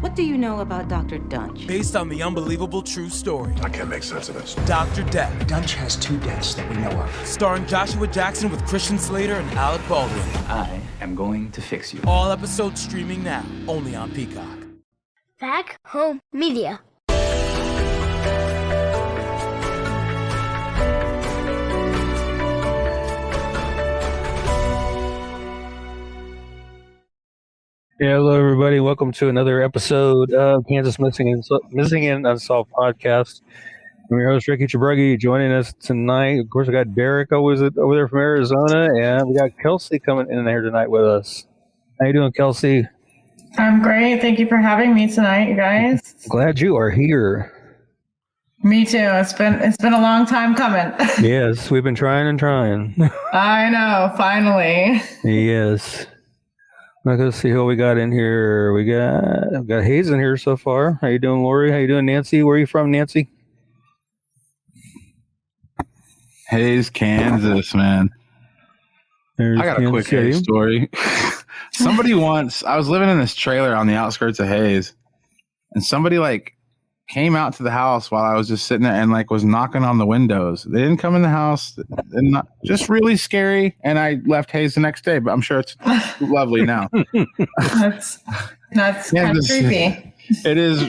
What do you know about Dr. Dunch? Based on the unbelievable true story. I can't make sense of this. Dr. Death. Dunch has 2 deaths that we know of. Starring Joshua Jackson with Christian Slater and Alec Baldwin. I am going to fix you. All episodes streaming now, only on Peacock. Back Home Media. Hello, everybody. Welcome to another episode of Kansas Missing and Unsolved podcast. I'm your host, Ricky Chabruggi, joining us tonight. Of course, we got Derek always over there from Arizona, and we got Kelsey coming in here tonight with us. How you doing, Kelsey? I'm great. Thank you for having me tonight, you guys. Glad you are here. Me too. It's been a long time coming. Yes, we've been trying and trying. I know. Finally. Yes. I'm going to see who we got in here. We got Hayes in here so far. How you doing, Lori? How you doing, Nancy? Where are you from, Nancy? Hayes, Kansas, man. There's I got a quick Hayes story. Somebody once, I was living in this trailer on the outskirts of Hayes, and somebody came out to the house while I was just sitting there and was knocking on the windows. They didn't come in the house, and just really scary. And I left Hayes the next day, but I'm sure it's lovely now. That's kind of creepy. It is.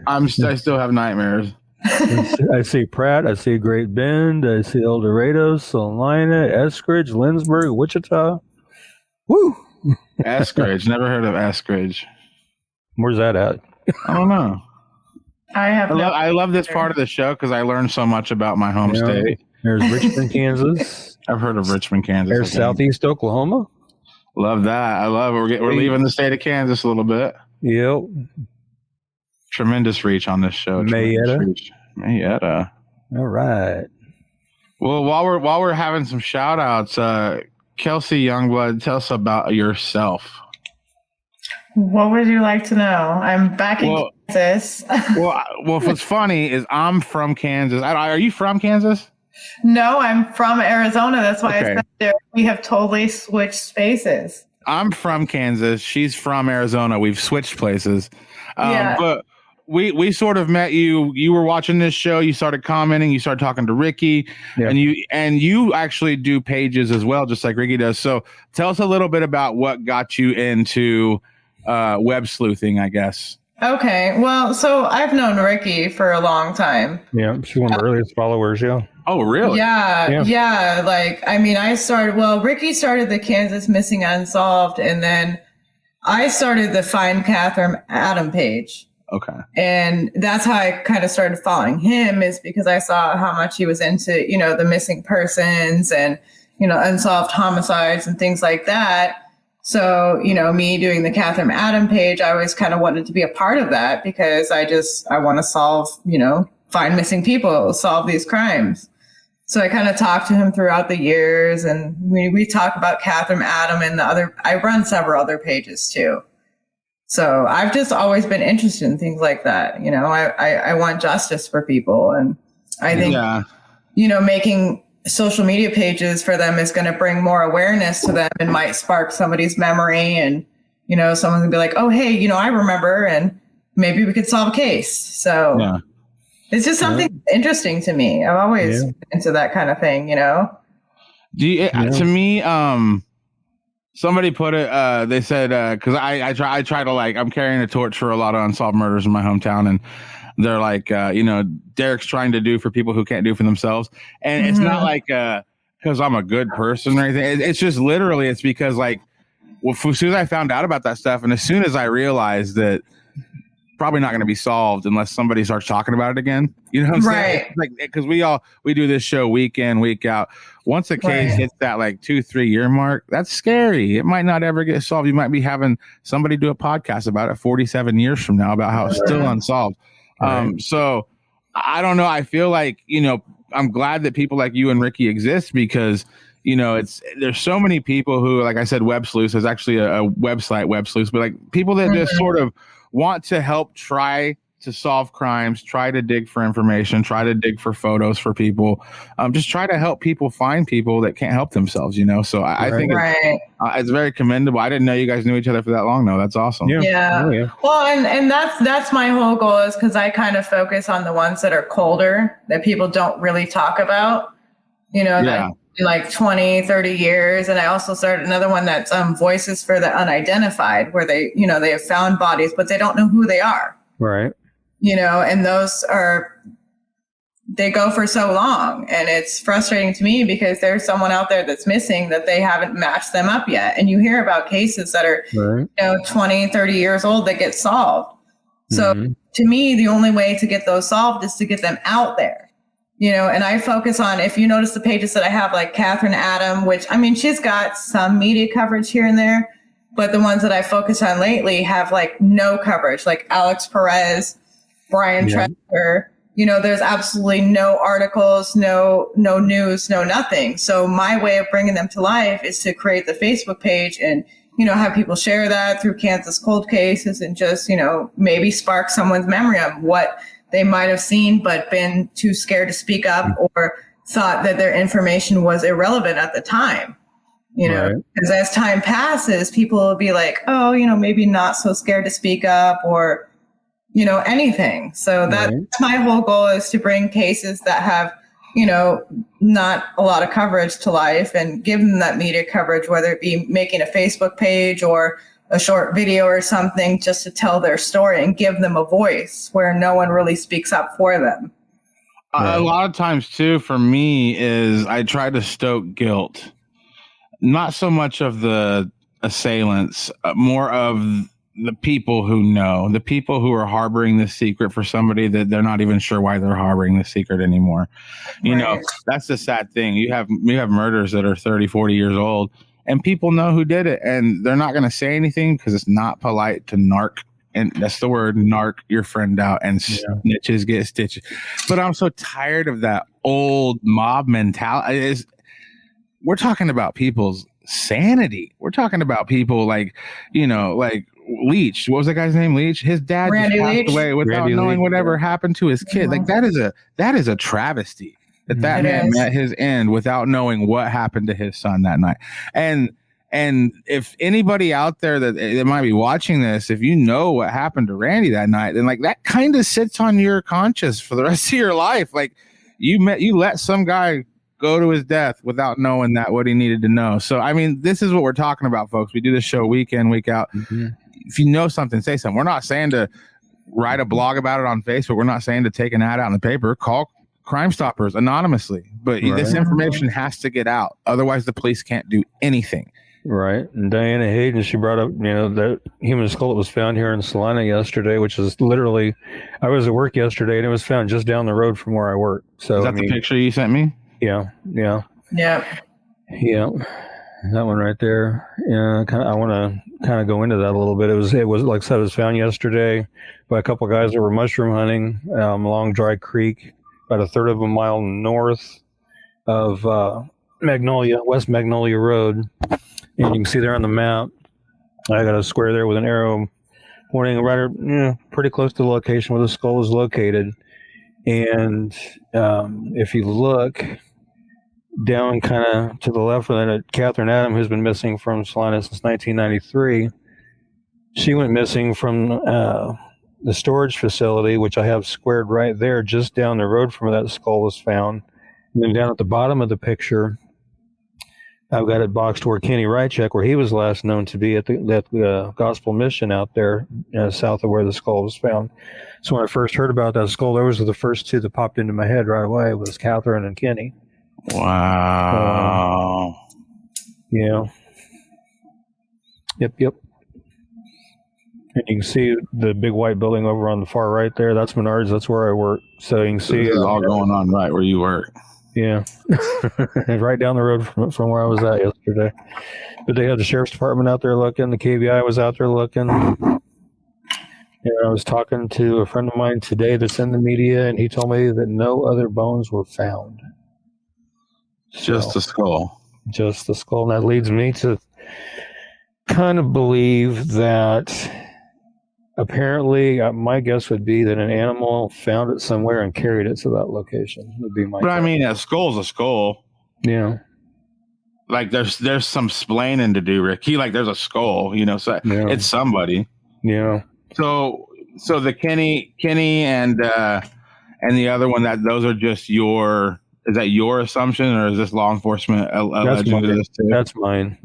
I still have nightmares. I see Pratt. I see Great Bend. I see El Dorado, Salina, Eskridge, Lindsborg, Wichita. Woo! Eskridge. Never heard of Eskridge. Where's that at? I don't know. I love this part of the show because I learned so much about my home state. There's Richmond, Kansas. I've heard of Richmond, Kansas. There's Southeast Oklahoma. Love that. I love it. We're leaving the state of Kansas a little bit. Yep. Tremendous reach on this show. Mayetta. All right. Well, while we're having some shout outs, Kelsey Youngblood, tell us about yourself. What would you like to know? I'm back in Kansas. well, what's funny is I'm from Kansas. Are you from Kansas? No, I'm from Arizona. That's why I said there we have totally switched spaces. I'm from Kansas. She's from Arizona. We've switched places. But we sort of met you. You were watching this show. You started commenting. You started talking to Ricky, and you actually do pages as well, just like Ricky does. So tell us a little bit about what got you into web sleuthing, I guess. Okay. Well, so I've known Ricky for a long time. Yeah, she's one of the earliest followers. Yeah. Oh, really? Yeah. Ricky started the Kansas Missing Unsolved, and then I started the Find Catherine Adam page. Okay. And that's how I kind of started following him, is because I saw how much he was into, the missing persons and, unsolved homicides and things like that. So, me doing the Catherine Adam page, I always kind of wanted to be a part of that because I want to solve, find missing people, solve these crimes. So I kind of talked to him throughout the years, and we talk about Catherine Adam and I run several other pages too. So I've just always been interested in things like that. I want justice for people. And I think, making social media pages for them is going to bring more awareness to them and might spark somebody's memory. And, someone can be like, oh, hey, I remember, and maybe we could solve a case. So it's just something interesting to me. I've always been into that kind of thing, To me, somebody put it, they said, because I try to I'm carrying a torch for a lot of unsolved murders in my hometown, and they're like, Derek's trying to do for people who can't do for themselves. And it's not because I'm a good person or anything. It's just literally, it's because as soon as I found out about that stuff, and as soon as I realized that probably not going to be solved unless somebody starts talking about it again. You know what I'm saying? Because we do this show week in, week out. Once a case hits that 2-3 year mark, that's scary. It might not ever get solved. You might be having somebody do a podcast about it 47 years from now about how it's still unsolved. So I don't know. I feel like, I'm glad that people like you and Ricky exist because, there's so many people who, like I said, Web Sleuths is actually a website, Web Sleuths, but people that just sort of want to help try to solve crimes, try to dig for information, try to dig for photos for people, just try to help people find people that can't help themselves, you know? So I think it's very commendable. I didn't know you guys knew each other for that long, though. That's awesome. Yeah. Well, and that's my whole goal, is because I kind of focus on the ones that are colder, that people don't really talk about, you know, that like 20, 30 years. And I also started another one that's Voices for the Unidentified, where they have found bodies, but they don't know who they are. Right. You know, and they go for so long, and it's frustrating to me because there's someone out there that's missing that they haven't matched them up yet. And you hear about cases that are, 20, 30 years old that get solved. So to me, the only way to get those solved is to get them out there, you know, and I focus on, if you notice the pages that I have, like Catherine Adam, which, I mean, she's got some media coverage here and there, but the ones that I focus on lately have like no coverage, like Alex Perez, Brian Treasure. You know, there's absolutely no articles, no news, no nothing. So my way of bringing them to life is to create the Facebook page and, you know, have people share that through Kansas Cold Cases, and just, you know, maybe spark someone's memory of what they might have seen but been too scared to speak up, or thought that their information was irrelevant at the time. You know, because as time passes, people will be like, oh, you know, maybe not so scared to speak up, or, you know, anything. So that's my whole goal, is to bring cases that have, you know, not a lot of coverage to life, and give them that media coverage, whether it be making a Facebook page or a short video or something, just to tell their story and give them a voice where no one really speaks up for them. A lot of times too, for me, is I try to stoke guilt. Not so much of the assailants, more of the people who know, the people who are harboring this secret for somebody that they're not even sure why they're harboring the secret anymore. You know, that's the sad thing. You have murders that are 30, 40 years old, and people know who did it, and they're not going to say anything because it's not polite to narc. And that's the word, narc your friend out, and snitches get stitches. But I'm so tired of that old mob mentality. We're talking about people's sanity. We're talking about people like, you know, like Leach. What was that guy's name? Leach. His dad just passed away without knowing whatever happened to his kid. Like that is a travesty that man met his end without knowing what happened to his son that night. And if anybody out there that might be watching this, if you know what happened to Randy that night, then like that kind of sits on your conscience for the rest of your life. Like you let some guy go to his death without knowing what he needed to know. So, I mean, this is what we're talking about, folks. We do this show week in, week out. If you know something, say something. We're not saying to write a blog about it on Facebook. We're not saying to take an ad out in the paper. Call Crime Stoppers anonymously. But this information has to get out. Otherwise, the police can't do anything. Right. And Diana Hayden, she brought up, you know, that human skull that was found here in Salina yesterday, which is literally, I was at work yesterday, and it was found just down the road from where I work. So is that the picture you sent me? Yeah. That one right there. Yeah, I want to kind of go into that a little bit. It was like I said, it was found yesterday by a couple of guys that were mushroom hunting along Dry Creek, about a third of a mile north of West Magnolia Road. And you can see there on the map, I got a square there with an arrow pointing right, pretty close to the location where the skull is located. And if you look down kind of to the left of that, Catherine Adam, who's been missing from Salina since 1993, she went missing from the storage facility, which I have squared right there, just down the road from where that skull was found. And then down at the bottom of the picture, I've got it boxed where Kenny Rychek, where he was last known to be at the Gospel Mission out there south of where the skull was found. So when I first heard about that skull, those were the first two that popped into my head right away, was Catherine and Kenny. Wow. Yeah. Yep. And you can see the big white building over on the far right there. That's Menards. That's where I work. So you can see this is all going on right where you work. Yeah. Right down the road from where I was at yesterday. But they had the sheriff's department out there looking. The KBI was out there looking. And I was talking to a friend of mine today that's in the media, and he told me that no other bones were found. Just the skull. Just the skull. And that leads me to kind of believe that apparently, my guess would be that an animal found it somewhere and carried it to that location. Would be my. But guess. I mean, a skull's a skull. Yeah. Like there's some splaining to do, Ricky. Like there's a skull, you know, so it's somebody. Yeah. So the Kenny and the other one, that those are just is that your assumption, or is this law enforcement alleging this too? That's mine.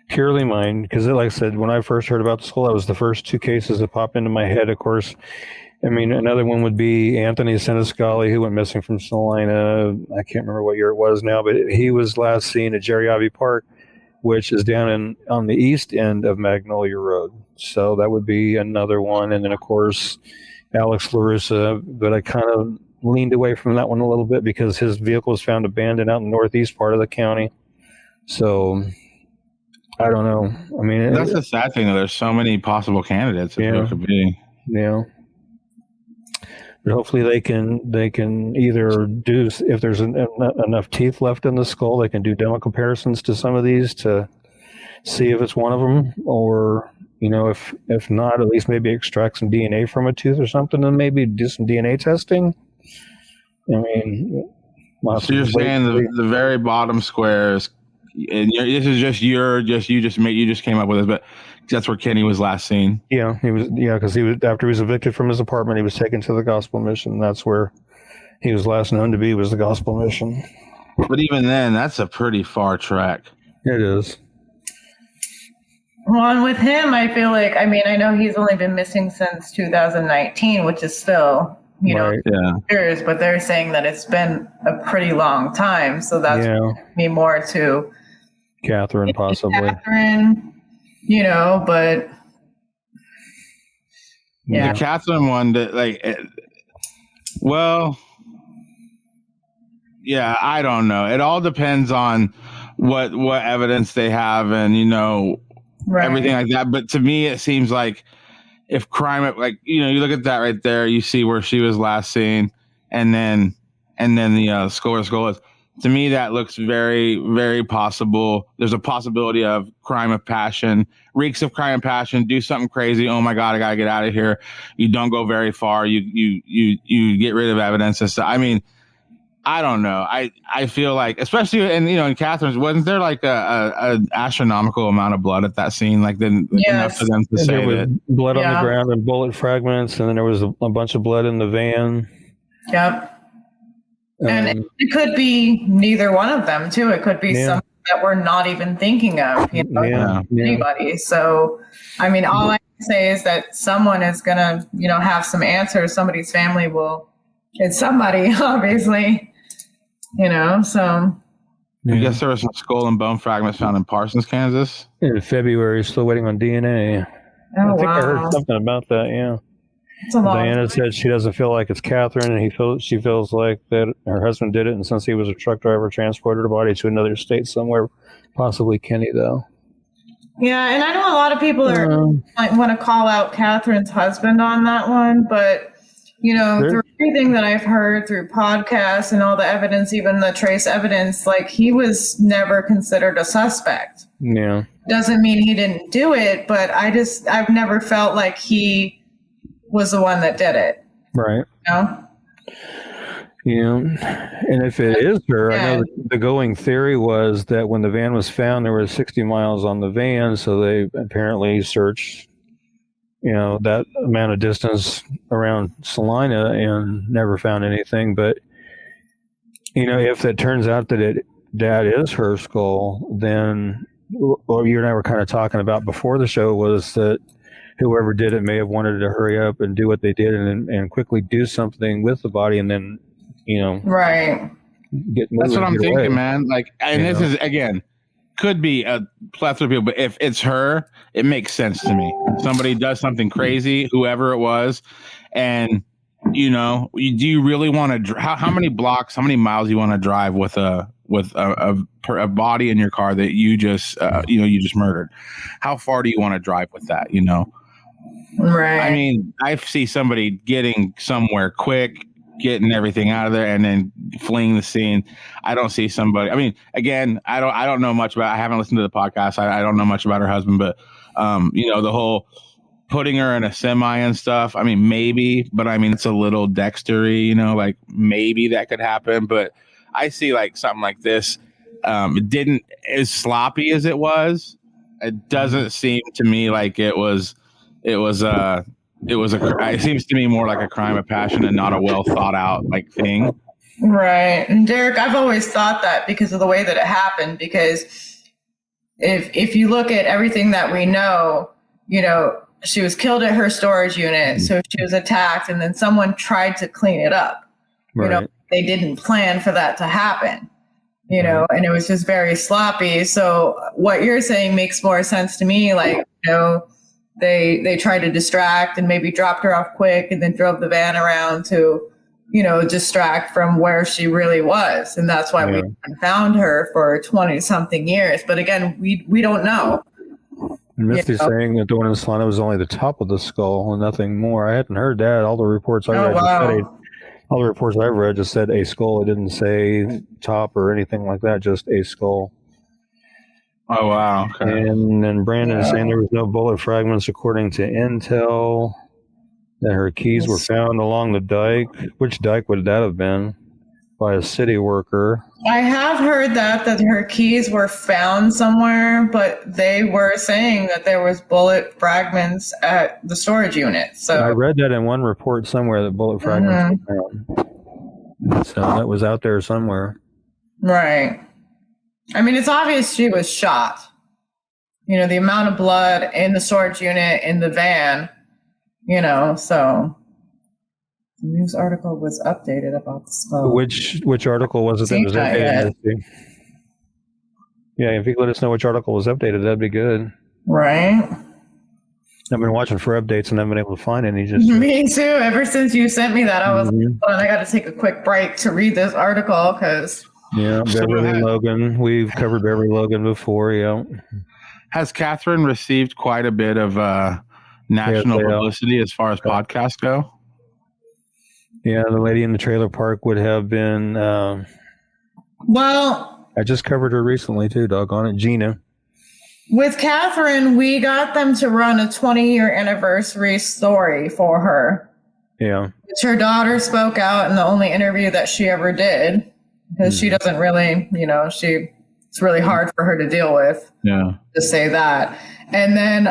Purely mine, because like I said, when I first heard about the skull, that was the first two cases that popped into my head. Of course, I mean, another one would be Anthony Siniscali, who went missing from Salina. I can't remember what year it was now, but he was last seen at Jerry Park, which is down on the east end of Magnolia Road. So that would be another one. And then, of course, Alex LaRussa, but I kind of leaned away from that one a little bit because his vehicle was found abandoned out in the northeast part of the county. So I don't know. I mean, that's the sad thing, though. There's so many possible candidates. It could be. Yeah. But hopefully they can either do, if there's enough teeth left in the skull, they can do demo comparisons to some of these to see if it's one of them, or if not, at least maybe extract some DNA from a tooth or something, and maybe do some DNA testing. I mean, so you're saying the very bottom squares, and this is you just came up with it, but that's where Kenny was last seen. Yeah, because he was, after he was evicted from his apartment, he was taken to the Gospel Mission. That's where he was last known to be, was the Gospel Mission. But even then, that's a pretty far trek. It is. Well, and with him, I feel like, I mean, I know he's only been missing since 2019, which is still, years, but they're saying that it's been a pretty long time. So that's me more to Catherine, possibly. Catherine, but the Catherine one, I don't know. It all depends on what evidence they have and everything like that. But to me, it seems like if crime, you look at that right there, you see where she was last seen, and then the skull is. To me, that looks very, very possible. There's a possibility of crime of passion, reeks of crime of passion. Do something crazy. Oh my God, I gotta get out of here. You don't go very far. You get rid of evidence and stuff. I mean, I don't know. I feel like, especially in Catherine's, wasn't there like a astronomical amount of blood at that scene? Like enough for them to say that blood on the ground and bullet fragments, and then there was a bunch of blood in the van. Yep. And it could be neither one of them too. It could be something that we're not even thinking of, anybody. So, I mean, all I can say is that someone is gonna, have some answers. Somebody's family will. It's somebody, obviously. So. I guess there was some skull and bone fragments found in Parsons, Kansas. In February, still waiting on DNA. I think I heard something about that. Yeah. Diana said she doesn't feel like it's Catherine, and she feels like that her husband did it, and since he was a truck driver, transported her body to another state somewhere, possibly Kenny, though. Yeah, and I know a lot of people want to call out Catherine's husband on that one, but through everything that I've heard through podcasts and all the evidence, even the trace evidence, like he was never considered a suspect. Yeah, doesn't mean he didn't do it, but I've never felt like he was the one that did it. Right. Yeah. And if it is her, I know the going theory was that when the van was found, there was 60 miles on the van. So they apparently searched, that amount of distance around Salina and never found anything. But, if it turns out that that is her skull, then what you and I were kind of talking about before the show was that whoever did it may have wanted to hurry up and do what they did and quickly do something with the body and then, right. That's what I'm thinking, man. Like, and this is, again, could be a plethora of people, but if it's her, it makes sense to me. Somebody does something crazy, whoever it was, and, do you really want to, how many miles you want to drive with a body in your car that you just murdered? How far do you want to drive with that, Right. I mean, I see somebody getting somewhere quick, getting everything out of there, and then fleeing the scene. I don't see somebody. I mean, again, I don't know much about. I haven't listened to the podcast. I don't know much about her husband, but the whole putting her in a semi and stuff. I mean, maybe, but I mean, it's a little Dextery, you know, like maybe that could happen. But I see like something like this. It didn't as sloppy as it was. It doesn't seem to me like it seems to me more like a crime of passion and not a well thought out like thing. Right. And Derek, I've always thought that because of the way that it happened, because if you look at everything that we know, you know, she was killed at her storage unit. So she was attacked and then someone tried to clean it up. Right. You know, they didn't plan for that to happen, you know, and it was just very sloppy. So what you're saying makes more sense to me. Like, you know, they tried to distract and maybe dropped her off quick and then drove the van around to, you know, distract from where she really was. And that's why we haven't found her for 20 something years. But again, we don't know. And Misty's saying that the one in Solana was only the top of the skull and nothing more. I hadn't heard that. All the reports I read all the reports I've read just said a skull. It didn't say top or anything like that, just a skull. Oh, wow. Okay. And then Brandon is saying there was no bullet fragments according to intel, that her keys were found along the dike. Which dike would that have been? By a city worker. I have heard that her keys were found somewhere, but they were saying that there was bullet fragments at the storage unit. So I read that in one report somewhere that bullet fragments were found. So that was out there somewhere. Right. I mean, it's obvious she was shot. You know, the amount of blood in the storage unit, in the van, you know, so the news article was updated about the skull. Which article was it that was updated? Yeah, if you could let us know which article was updated, that'd be good. Right. I've been watching for updates and haven't been able to find any. Me too. Ever since you sent me that, I was like, I got to take a quick break to read this article because... Yeah, Beverly Logan. We've covered Beverly Logan before, yeah. Has Catherine received quite a bit of national publicity as far as podcasts go? Yeah, the lady in the trailer park would have been... well... I just covered her recently, too, doggone it. Gina. With Catherine, we got them to run a 20-year anniversary story for her. Yeah. Which her daughter spoke out in the only interview that she ever did. Because she doesn't really, you know, it's really hard for her to deal with. Yeah. To say that. And then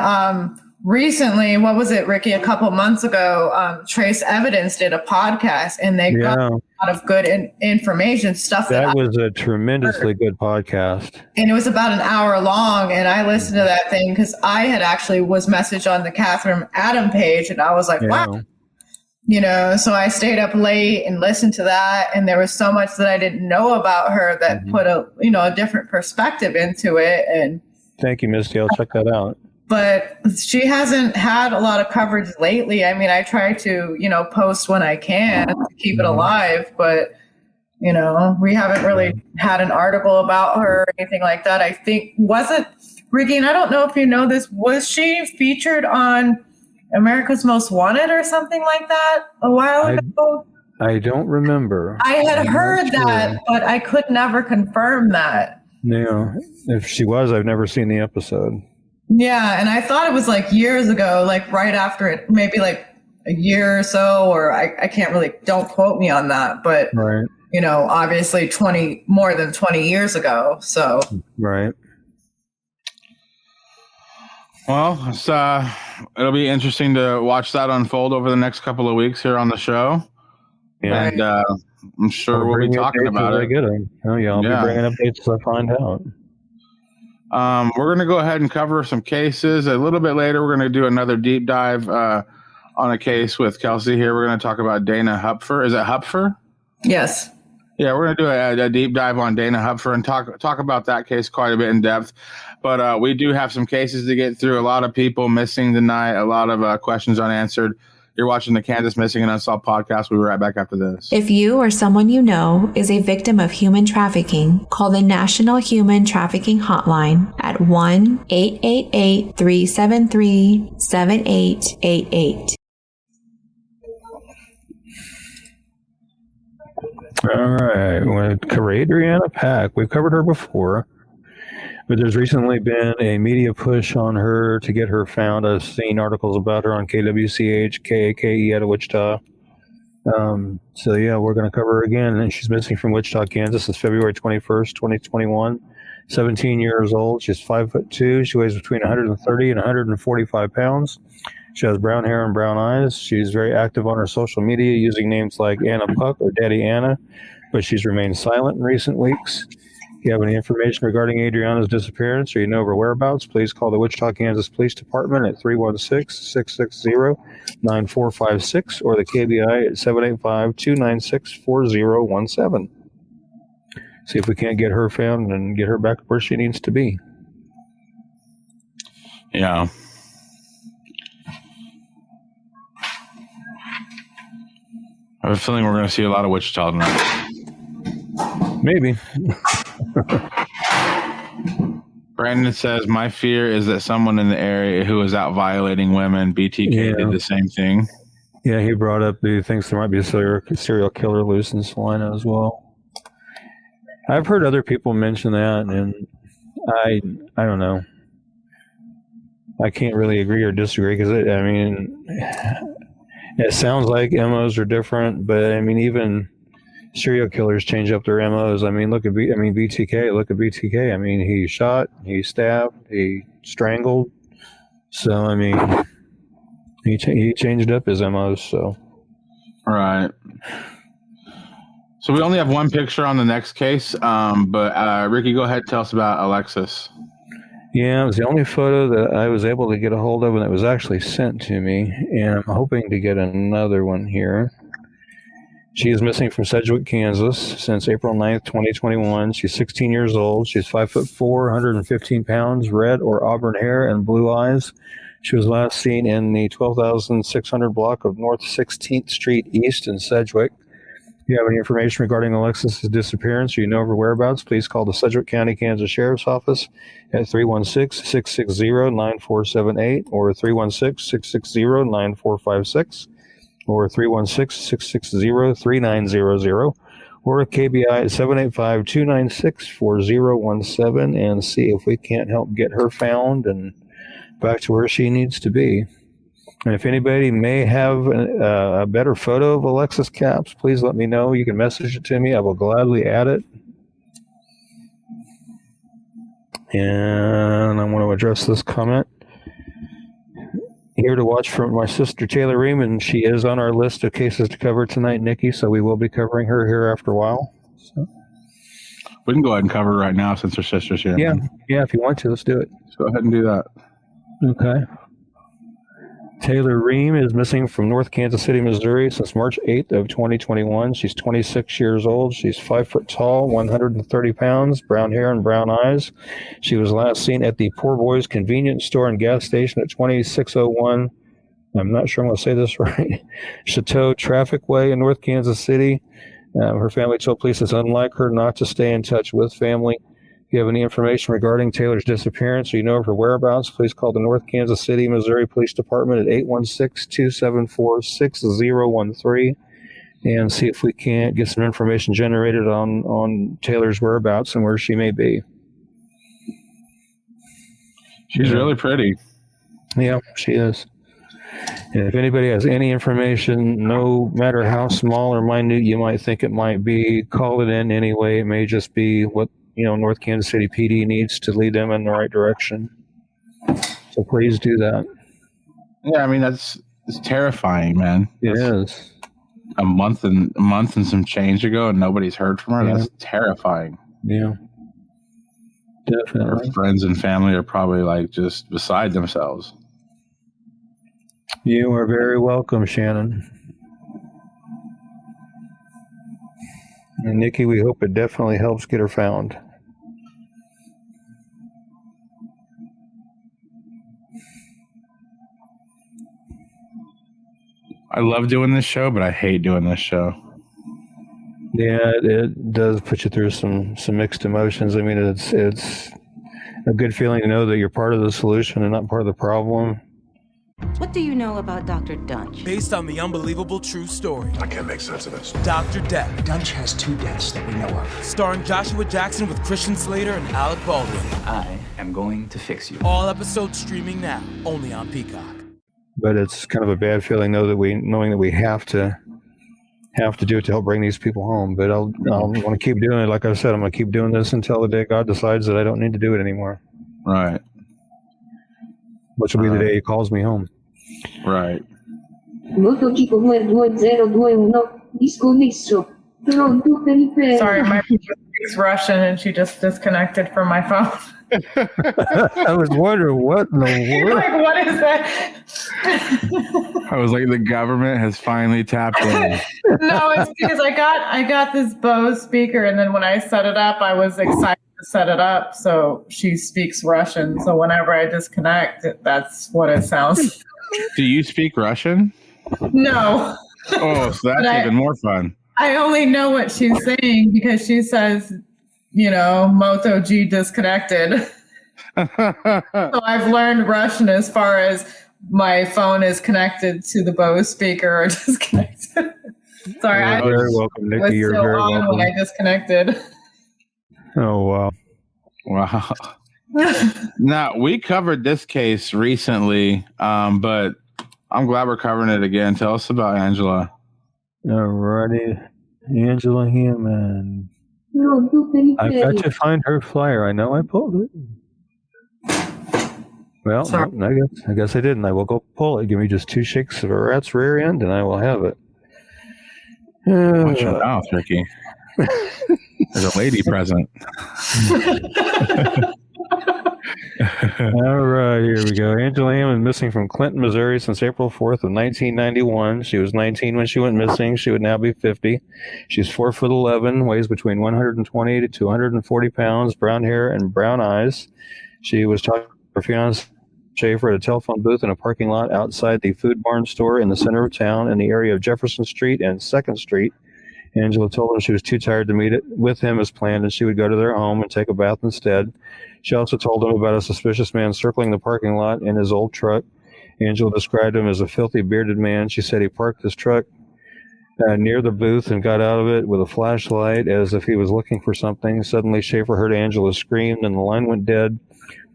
recently, what was it, Ricky? A couple months ago, Trace Evidence did a podcast and they got a lot of good information, stuff that was a tremendously good podcast. And it was about an hour long. And I listened to that thing because I had actually was messaged on the Catherine Adam page and I was like, wow. You know, so I stayed up late and listened to that. And there was so much that I didn't know about her that put a different perspective into it. And thank you, Misty. I'll check that out. But she hasn't had a lot of coverage lately. I mean, I try to, post when I can to keep it alive, but, we haven't really had an article about her or anything like that. I think, wasn't Ricky, and I don't know if you know this, was she featured on America's Most Wanted or something like that a while ago? I don't remember. I had heard that, but I could never confirm that. No, if she was, I've never seen the episode. Yeah, and I thought it was like years ago, like right after it, maybe like a year or so, or I can't really, don't quote me on that, but, obviously more than 20 years ago, so. Right. Well, it's, it'll be interesting to watch that unfold over the next couple of weeks here on the show. Yeah. And I'm sure we'll be talking about it. I'll be bringing updates as I find out. We're going to go ahead and cover some cases. A little bit later, we're going to do another deep dive on a case with Kelsey here. We're going to talk about Dana Hupfer. Is it Hupfer? Yes. Yeah, we're going to do a deep dive on Dana Hupfer and talk about that case quite a bit in depth. But we do have some cases to get through. A lot of people missing tonight, a lot of questions unanswered. You're watching the Kansas Missing and Unsolved podcast. We'll be right back after this. If you or someone you know is a victim of human trafficking, call the National Human Trafficking Hotline at 1-888-373-7888. All right. We'll cover Adriana Pack. We've covered her before. But there's recently been a media push on her to get her found. I've seen articles about her on KWCH, KAKE out of Wichita. So yeah, we're going to cover her again. And she's missing from Wichita, Kansas. Since February 21st, 2021. 17 years old. She's 5'2". She weighs between 130 and 145 pounds. She has brown hair and brown eyes. She's very active on her social media using names like Anna Puck or Daddy Anna, but she's remained silent in recent weeks. If you have any information regarding Adriana's disappearance or you know of her whereabouts, please call the Wichita, Kansas Police Department at 316-660-9456 or the KBI at 785-296-4017. See if we can't get her found and get her back where she needs to be. Yeah. I have a feeling we're going to see a lot of Wichita tonight. Maybe. Brandon says, my fear is that someone in the area who is out violating women, BTK did the same thing. Yeah, he brought up he thinks there might be a serial killer loose in Salina as well. I've heard other people mention that, and I don't know. I can't really agree or disagree because it sounds like MOs are different, but I mean, even serial killers change up their MOs. I mean, BTK. Look at BTK. I mean, he shot, he stabbed, he strangled. So I mean, he changed up his MOs. So right. So we only have one picture on the next case, but Ricky, go ahead and tell us about Alexis. Yeah, it was the only photo that I was able to get a hold of, and it was actually sent to me, and I'm hoping to get another one here. She is missing from Sedgwick, Kansas since April 9th, 2021. She's 16 years old. She's 5'4", 115 pounds, red or auburn hair and blue eyes. She was last seen in the 12,600 block of North 16th Street East in Sedgwick. If you have any information regarding Alexis's disappearance or you know of her whereabouts, please call the Sedgwick County, Kansas Sheriff's Office at 316-660-9478 or 316-660-9456 or 316-660-3900 or KBI at 785-296-4017 and see if we can't help get her found and back to where she needs to be. And if anybody may have a better photo of Alexis Capps, please let me know. You can message it to me. I will gladly add it. And I want to address this comment. Here to watch from my sister Taylor Ream, she is on our list of cases to cover tonight, Nikki, so we will be covering her here after a while. So. We can go ahead and cover her right now since her sister's here. Yeah, if you want to, let's do it. Let's go ahead and do that. Okay. Taylor Ream is missing from North Kansas City, Missouri since March 8th of 2021. She's 26 years old. She's 5 foot tall, 130 pounds, brown hair and brown eyes. She was last seen at the Poor Boys Convenience Store and Gas Station at 2601, I'm not sure I'm going to say this right, Chateau Traffic Way in North Kansas City. Her family told police it's unlike her not to stay in touch with family. If you have any information regarding Taylor's disappearance or you know of her whereabouts, please call the North Kansas City, Missouri Police Department at 816-274-6013 and see if we can't get some information generated on Taylor's whereabouts and where she may be. She's really pretty. Yeah, she is. And if anybody has any information, no matter how small or minute you might think it might be, call it in anyway. It may just be what North Kansas City PD needs to lead them in the right direction. So please do that. Yeah, I mean it's terrifying, man. It is. A month and some change ago, and nobody's heard from her. Yeah. That's terrifying. Yeah, definitely. Her friends and family are probably just beside themselves. You are very welcome, Shannon. And Nikki, we hope it definitely helps get her found. I love doing this show, but I hate doing this show. Yeah, it does put you through some mixed emotions. I mean, it's a good feeling to know that you're part of the solution and not part of the problem. What do you know about Dr. Dunch? Based on the unbelievable true story. I can't make sense of this. Dr. Death. Dunch has 2 deaths that we know of. Starring Joshua Jackson with Christian Slater and Alec Baldwin. I am going to fix you. All episodes streaming now, only on Peacock. But it's kind of a bad feeling, though, knowing that we have to do it to help bring these people home. But I'll want to keep doing it. Like I said, I'm going to keep doing this until the day God decides that I don't need to do it anymore. Right. Which will be the day He calls me home. Right. Sorry, my sister speaks Russian and she just disconnected from my phone. I was wondering what in the world. Like, what is that? I was like, the government has finally tapped in. No, it's because I got this Bose speaker, and then when I set it up, I was excited to set it up. So she speaks Russian. So whenever I disconnect, that's what it sounds. Do you speak Russian? No. Oh, so that's even more fun. I only know what she's saying because she says, Moto G disconnected. So I've learned Russian as far as my phone is connected to the Bose speaker or disconnected. Sorry, I You're very welcome, Nikki. You're so very on welcome. when I disconnected. Oh, wow. Wow. Now, we covered this case recently, but I'm glad we're covering it again. Tell us about Angela. Alrighty. Angela Hammond. I've got to find her flyer. I know I pulled it. Well, I guess I didn't. I will go pull it. Give me just 2 shakes of a rat's rear end, and I will have it. Watch your mouth, Ricky. There's a lady present. All right, here we go. Angela Hammond missing from Clinton, Missouri since April 4th of 1991. She was 19 when she went missing. She would now be 50. She's 4'11", weighs between 120 to 240 pounds, brown hair and brown eyes. She was talking to her fiance Schaefer at a telephone booth in a parking lot outside the Food Barn store in the center of town in the area of Jefferson Street and 2nd Street. Angela told him she was too tired to meet with him as planned and she would go to their home and take a bath instead. She also told him about a suspicious man circling the parking lot in his old truck. Angela described him as a filthy, bearded man. She said he parked his truck near the booth and got out of it with a flashlight as if he was looking for something. Suddenly, Schaefer heard Angela scream and the line went dead.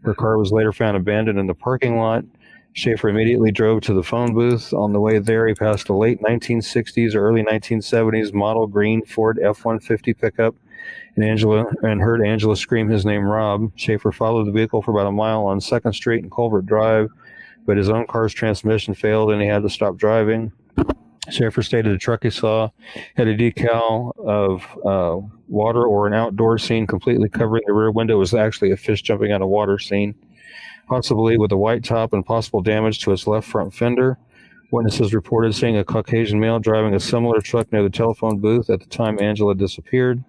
Her car was later found abandoned in the parking lot. Schaefer immediately drove to the phone booth. On the way there, he passed a late 1960s or early 1970s model green Ford F-150 pickup and heard Angela scream his name, Rob. Schaefer followed the vehicle for about a mile on 2nd Street and Culvert Drive, but his own car's transmission failed and he had to stop driving. Schaefer stated the truck he saw had a decal of water or an outdoor scene completely covering the rear window. It was actually a fish jumping out of water scene, possibly with a white top and possible damage to its left front fender. Witnesses reported seeing a Caucasian male driving a similar truck near the telephone booth at the time Angela disappeared.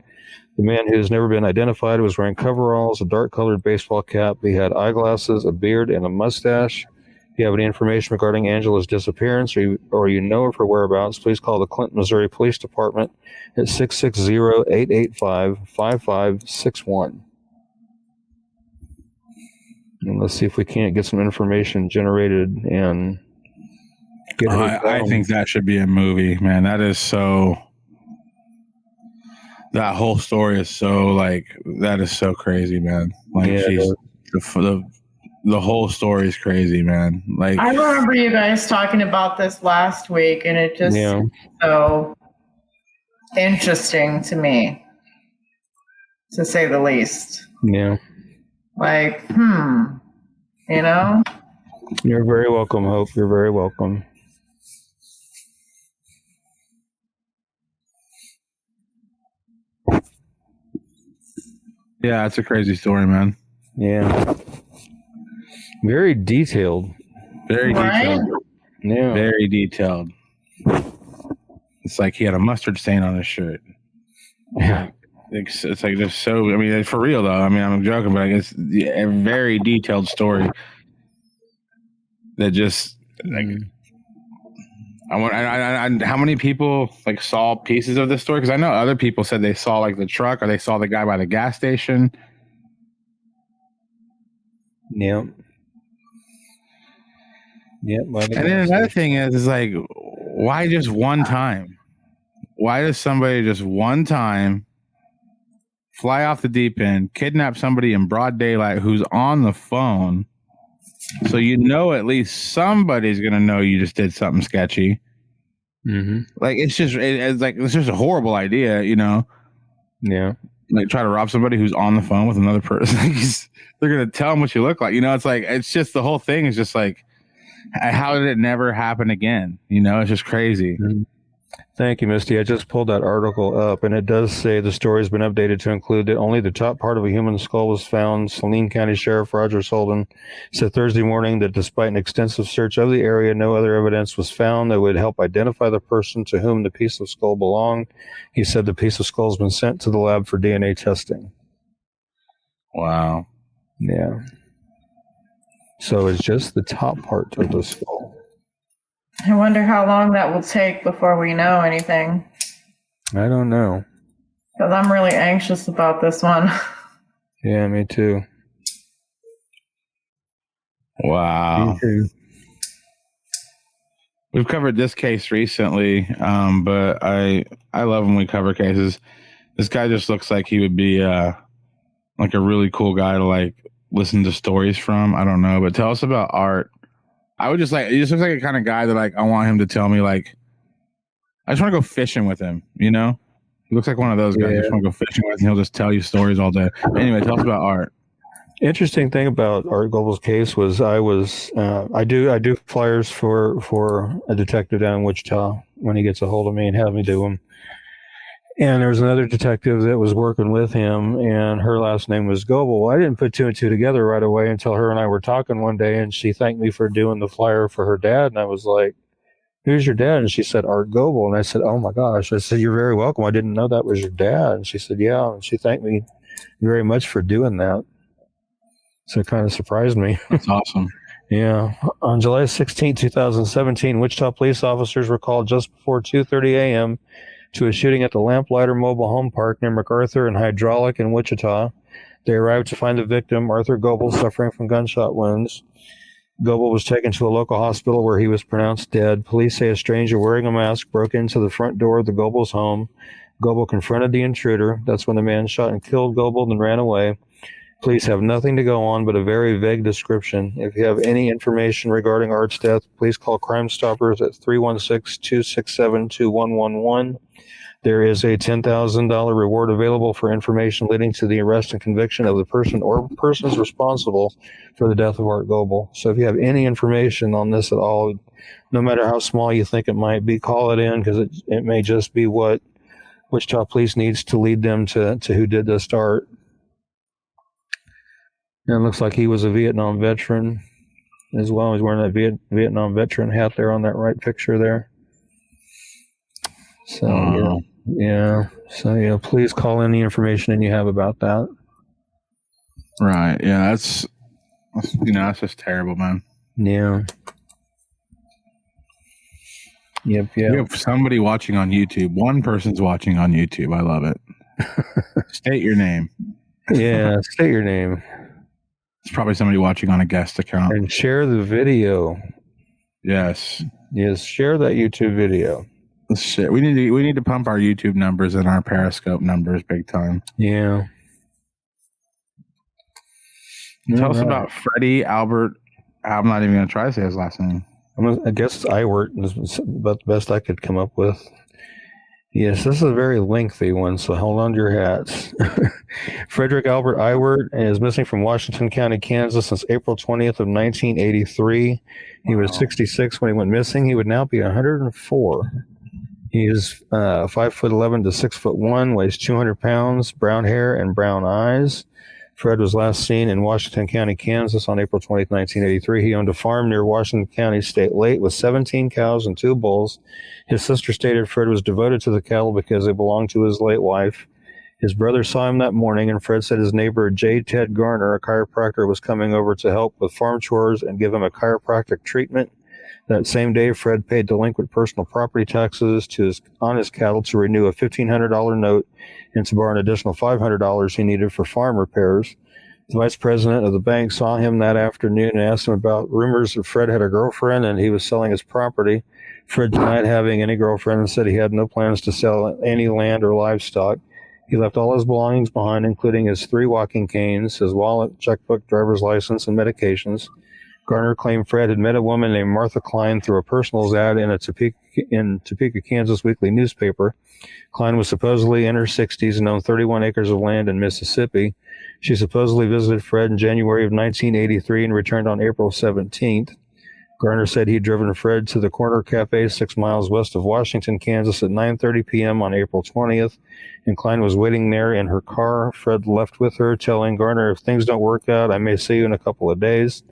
The man, who has never been identified, was wearing coveralls, a dark-colored baseball cap. He had eyeglasses, a beard, and a mustache. If you have any information regarding Angela's disappearance or you know of her whereabouts, please call the Clinton, Missouri Police Department at 660-885-5561. And let's see if we can't get some information generated and get her I think that should be a movie, man. That is so... That whole story is so, that is so crazy, man. The whole story is crazy, man. I remember you guys talking about this last week, and it just seemed so interesting to me, to say the least. Yeah. You're very welcome, Hope. You're very welcome. Yeah, it's a crazy story, man. Yeah. Very detailed. Very detailed. Yeah. Very detailed. It's like he had a mustard stain on his shirt. Yeah. It's like just so, I mean, for real though. I mean, I'm joking, but it's a very detailed story that just how many people saw pieces of this story? Because I know other people said they saw the truck or they saw the guy by the gas station. Yeah. Yeah. And then another thing is like, why just one time? Why does somebody just one time fly off the deep end, kidnap somebody in broad daylight who's on the phone? So at least somebody's gonna know you just did something sketchy. Mm-hmm. Like it's just a horrible idea, Yeah. Like try to rob somebody who's on the phone with another person. They're gonna tell them what you look like. It's just the whole thing is just like, how did it never happen again? It's just crazy. Mm-hmm. Thank you, Misty. I just pulled that article up, and it does say the story has been updated to include that only the top part of a human skull was found. Saline County Sheriff Roger Solden said Thursday morning that despite an extensive search of the area, no other evidence was found that would help identify the person to whom the piece of skull belonged. He said the piece of skull has been sent to the lab for DNA testing. Wow. Yeah. So it's just the top part of the skull. I wonder how long that will take before we know anything. I don't know. Because I'm really anxious about this one. Yeah, me too. Wow. Me too. We've covered this case recently, but I love when we cover cases. This guy just looks like he would be like a really cool guy to like listen to stories from. I don't know, but tell us about Art. I would just like, he just looks like a kind of guy that like I want him to tell me like, I just want to go fishing with him, He looks like one of those guys you just want to go fishing with, and he'll just tell you stories all day. Anyway, tell us about Art. Interesting thing about Art Goebel's case was I do flyers for a detective down in Wichita when he gets a hold of me and have me do them. And there was another detective that was working with him, and her last name was Goebel. Well, I didn't put two and two together right away until her and I were talking one day, and she thanked me for doing the flyer for her dad. And I was like, "Who's your dad?" And she said, "Art Goebel." And I said, "Oh my gosh." I said, "You're very welcome. I didn't know that was your dad." And she said, "Yeah." And she thanked me very much for doing that. So it kind of surprised me. That's awesome. Yeah. On July 16, 2017, Wichita police officers were called just before 2:30 a.m. to a shooting at the Lamplighter Mobile Home Park near MacArthur and Hydraulic in Wichita. They arrived to find the victim, Arthur Goebel, suffering from gunshot wounds. Goebel was taken to a local hospital where he was pronounced dead. Police say a stranger wearing a mask broke into the front door of the Goebel's home. Goebel confronted the intruder. That's when the man shot and killed Goebel and ran away. Police have nothing to go on but a very vague description. If you have any information regarding Art's death, please call Crime Stoppers at 316-267-2111. There is a $10,000 reward available for information leading to the arrest and conviction of the person or persons responsible for the death of Art Goebel. So if you have any information on this at all, no matter how small you think it might be, call it in, because it may just be what Wichita Police needs to lead them to who did this to Art. And it looks like he was a Vietnam veteran as well. He's wearing that Vietnam veteran hat there on that right picture there. So, yeah. So, please call any information you have about that. Right. Yeah, that's just terrible, man. Yeah. Yep. We have somebody watching on YouTube. One person's watching on YouTube. I love it. State your name. Yeah, state your name. It's probably somebody watching on a guest account. And share the video. Yes. Yes, share that YouTube video. Shit. We need to pump our YouTube numbers and our Periscope numbers big time. Yeah. Tell us about Freddie Albert. I'm not even going to try to say his last name. I guess it's Iwert is about the best I could come up with. Yes, this is a very lengthy one, so hold on to your hats. Frederick Albert Iwert is missing from Washington County, Kansas since April 20th of 1983. He was 66 when he went missing. He would now be 104. He is 5'11" to 6'1", weighs 200 pounds, brown hair and brown eyes. Fred was last seen in Washington County, Kansas on April 20th, 1983. He owned a farm near Washington County State Lake with 17 cows and 2 bulls. His sister stated Fred was devoted to the cattle because they belonged to his late wife. His brother saw him that morning, and Fred said his neighbor J. Ted Garner, a chiropractor, was coming over to help with farm chores and give him a chiropractic treatment. That same day, Fred paid delinquent personal property taxes on his cattle to renew a $1,500 note and to borrow an additional $500 he needed for farm repairs. The vice president of the bank saw him that afternoon and asked him about rumors that Fred had a girlfriend and he was selling his property. Fred denied having any girlfriend and said he had no plans to sell any land or livestock. He left all his belongings behind, including his 3 walking canes, his wallet, checkbook, driver's license, and medications. Garner claimed Fred had met a woman named Martha Klein through a personals ad in Topeka, Kansas weekly newspaper. Klein was supposedly in her 60s and owned 31 acres of land in Mississippi. She supposedly visited Fred in January of 1983 and returned on April 17th. Garner said he'd driven Fred to the Corner Cafe 6 miles west of Washington, Kansas at 9:30 p.m. on April 20th, and Klein was waiting there in her car. Fred left with her, telling Garner, if things don't work out, I may see you in a couple of days.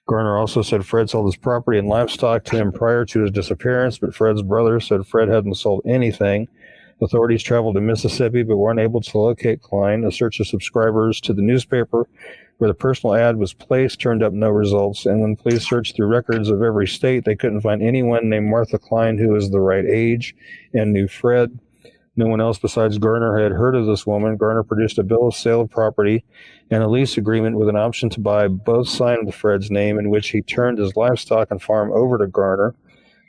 Garner also said Fred sold his property and livestock to him prior to his disappearance, but Fred's brother said Fred hadn't sold anything. Authorities traveled to Mississippi but were unable to locate Klein. A search of subscribers to the newspaper where the personal ad was placed turned up no results, and when police searched through records of every state, they couldn't find anyone named Martha Klein who was the right age and knew Fred. No one else besides Garner had heard of this woman. Garner produced a bill of sale of property and a lease agreement with an option to buy, both signed with Fred's name, in which he turned his livestock and farm over to Garner.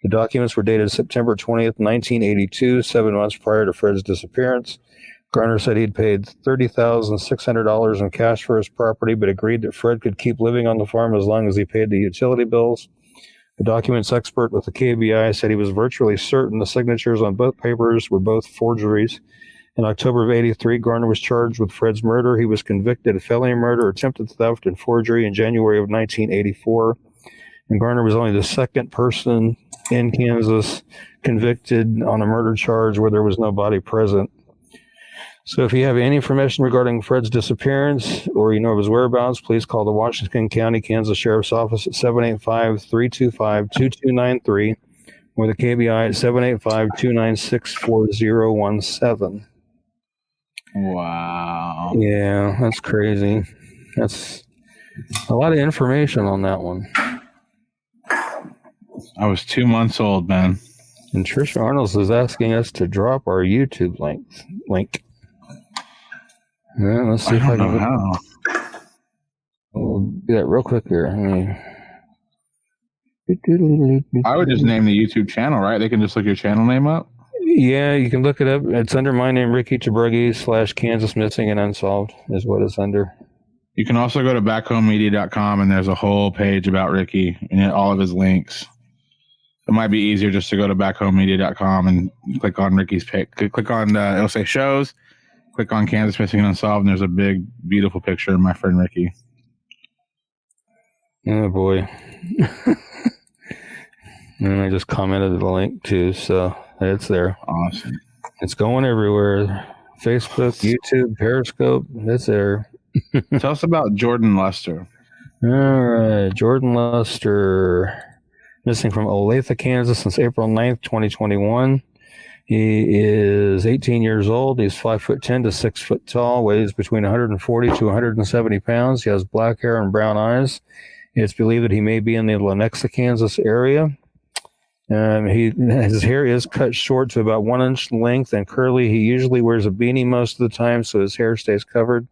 The documents were dated September 20th, 1982, 7 months prior to Fred's disappearance. Garner said he'd paid $30,600 in cash for his property, but agreed that Fred could keep living on the farm as long as he paid the utility bills. The documents expert with the KBI said he was virtually certain the signatures on both papers were both forgeries. In October of 83, Garner was charged with Fred's murder. He was convicted of felony murder, attempted theft, and forgery in January of 1984. And Garner was only the second person in Kansas convicted on a murder charge where there was no body present. So if you have any information regarding Fred's disappearance or you know of his whereabouts, please call the Washington County, Kansas Sheriff's Office at 785-325-2293 or the KBI at 785-296-4017. Wow. Yeah, that's crazy. That's a lot of information on that one. I was 2 months old, man. And Trisha Arnold is asking us to drop our YouTube link. Yeah, let's see if I can. How. We'll do that real quick here. I would just name the YouTube channel, right? They can just look your channel name up. Yeah, you can look it up. It's under my name, Ricky Chabruggi / Kansas Missing and Unsolved is what it's under. You can also go to backhomemedia.com and there's a whole page about Ricky and all of his links. It might be easier just to go to backhomemedia.com and click on Ricky's page. Click on it'll say shows. Click on Kansas Missing and Unsolved, and there's a big, beautiful picture of my friend Ricky. Oh, boy. And I just commented the link, too, so it's there. Awesome. It's going everywhere. Facebook, YouTube, Periscope, it's there. Tell us about Jordan Lester. All right, Jordan Lester, missing from Olathe, Kansas since April 9th, 2021. He is 18 years old. He's 5'10" to 6 foot tall, weighs between 140 to 170 pounds. He has black hair and brown eyes. It's believed that he may be in the Lenexa, Kansas area. His hair is cut short to about 1 inch length and curly. He usually wears a beanie most of the time, so his hair stays covered.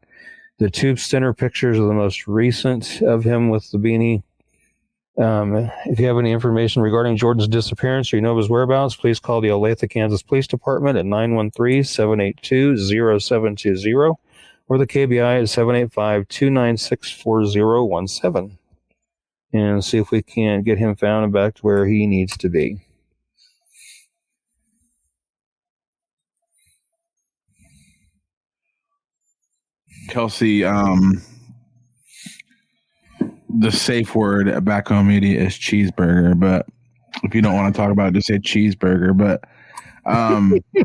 The tube center pictures are the most recent of him with the beanie. If you have any information regarding Jordan's disappearance or you know of his whereabouts, please call the Olathe, Kansas Police Department at 913-782-0720 or the KBI at 785-296-4017 and see if we can get him found and back to where he needs to be. Kelsey, the safe word at Back Home Media is cheeseburger, but if you don't want to talk about it, just say cheeseburger. But